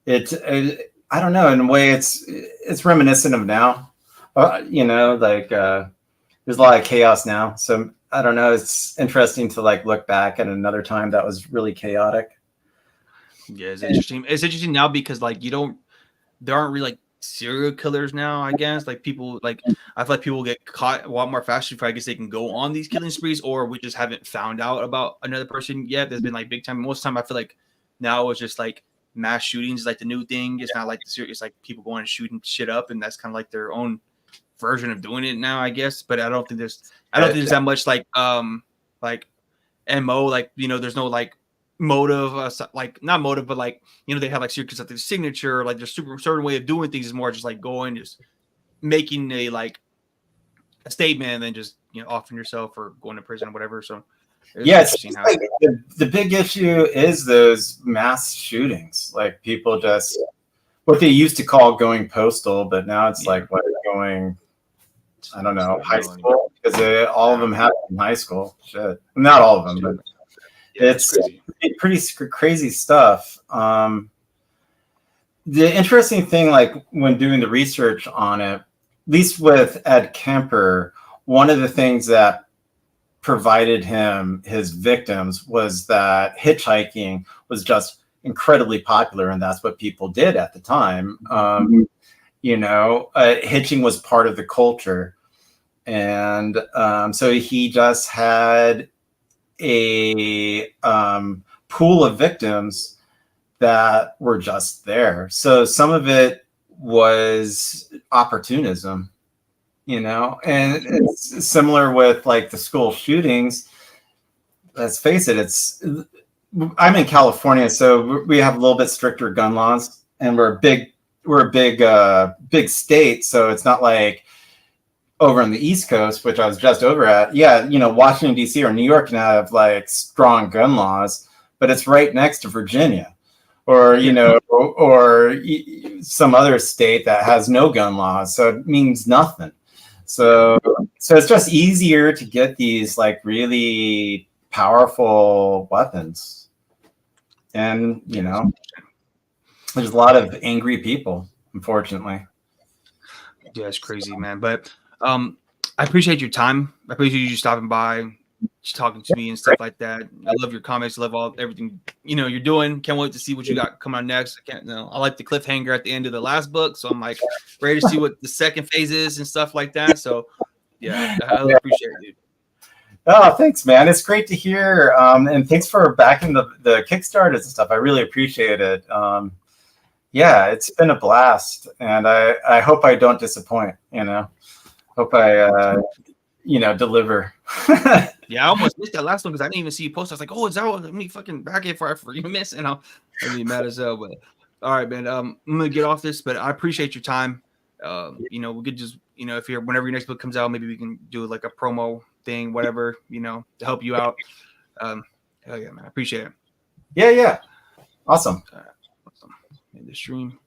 I don't know. In a way, it's reminiscent of now. You know, like there's a lot of chaos now. So I don't know. It's interesting to like look back at another time that was really chaotic. Yeah, it's interesting. It's interesting now because like there aren't really like serial killers now. I guess like people like I feel like people get caught a lot more faster before I guess they can go on these killing sprees, or we just haven't found out about another person yet. There's been like big time. Most of the time, I feel like now it's just like mass shootings is like the new thing. It's not like it's like people going and shooting shit up, and that's kind of like their own version of doing it now, I guess. But I don't think there's that much like MO, like, you know, there's no like motive, like not motive, but like, you know, they have like secrets at their signature, like their certain way of doing things is more just like going, just making a statement and then just, you know, offering yourself or going to prison or whatever. So it's like the big issue is those mass shootings. Like people just what they used to call going postal, but now it's like going, I don't know, high school, because all of them happen in high school. Shit, not all of them, but it's pretty crazy stuff. The interesting thing, like when doing the research on it, at least with Ed Kemper, one of the things that provided him his victims was that hitchhiking was just incredibly popular, and that's what people did at the time. You know, hitching was part of the culture, and so he just had a pool of victims that were just there. So some of it was opportunism, you know, and it's similar with like the school shootings. Let's face it, I'm in California, so we have a little bit stricter gun laws, and we're a big state, so it's not like over on the East Coast, which I was just over at. Yeah, you know, Washington D.C. or New York can have like strong gun laws, but it's right next to Virginia, or you know, or some other state that has no gun laws, so it means nothing. So it's just easier to get these like really powerful weapons, and you know, there's a lot of angry people, unfortunately. Yeah, it's crazy, man. But I appreciate your time. I appreciate you stopping by, just talking to me and stuff like that. I love your comments. I love everything you're doing. Can't wait to see what you got coming on next. I like the cliffhanger at the end of the last book, so I'm like ready to see what the second phase is and stuff like that. So yeah, I really appreciate it, dude. Oh, thanks, man. It's great to hear. And thanks for backing the Kickstarters and stuff. I really appreciate it. Yeah, it's been a blast, and I hope I don't disappoint. You know, hope I deliver. Yeah, I almost missed that last one because I didn't even see you post. I was like, "Oh, is that what? Let me fucking back it for you miss?" And I'll be mad as hell. But all right, man. I'm gonna get off this, but I appreciate your time. We could just if whenever your next book comes out, maybe we can do like a promo thing, whatever, to help you out. Hell yeah, man. I appreciate it. Yeah. Awesome. Awesome. End the stream.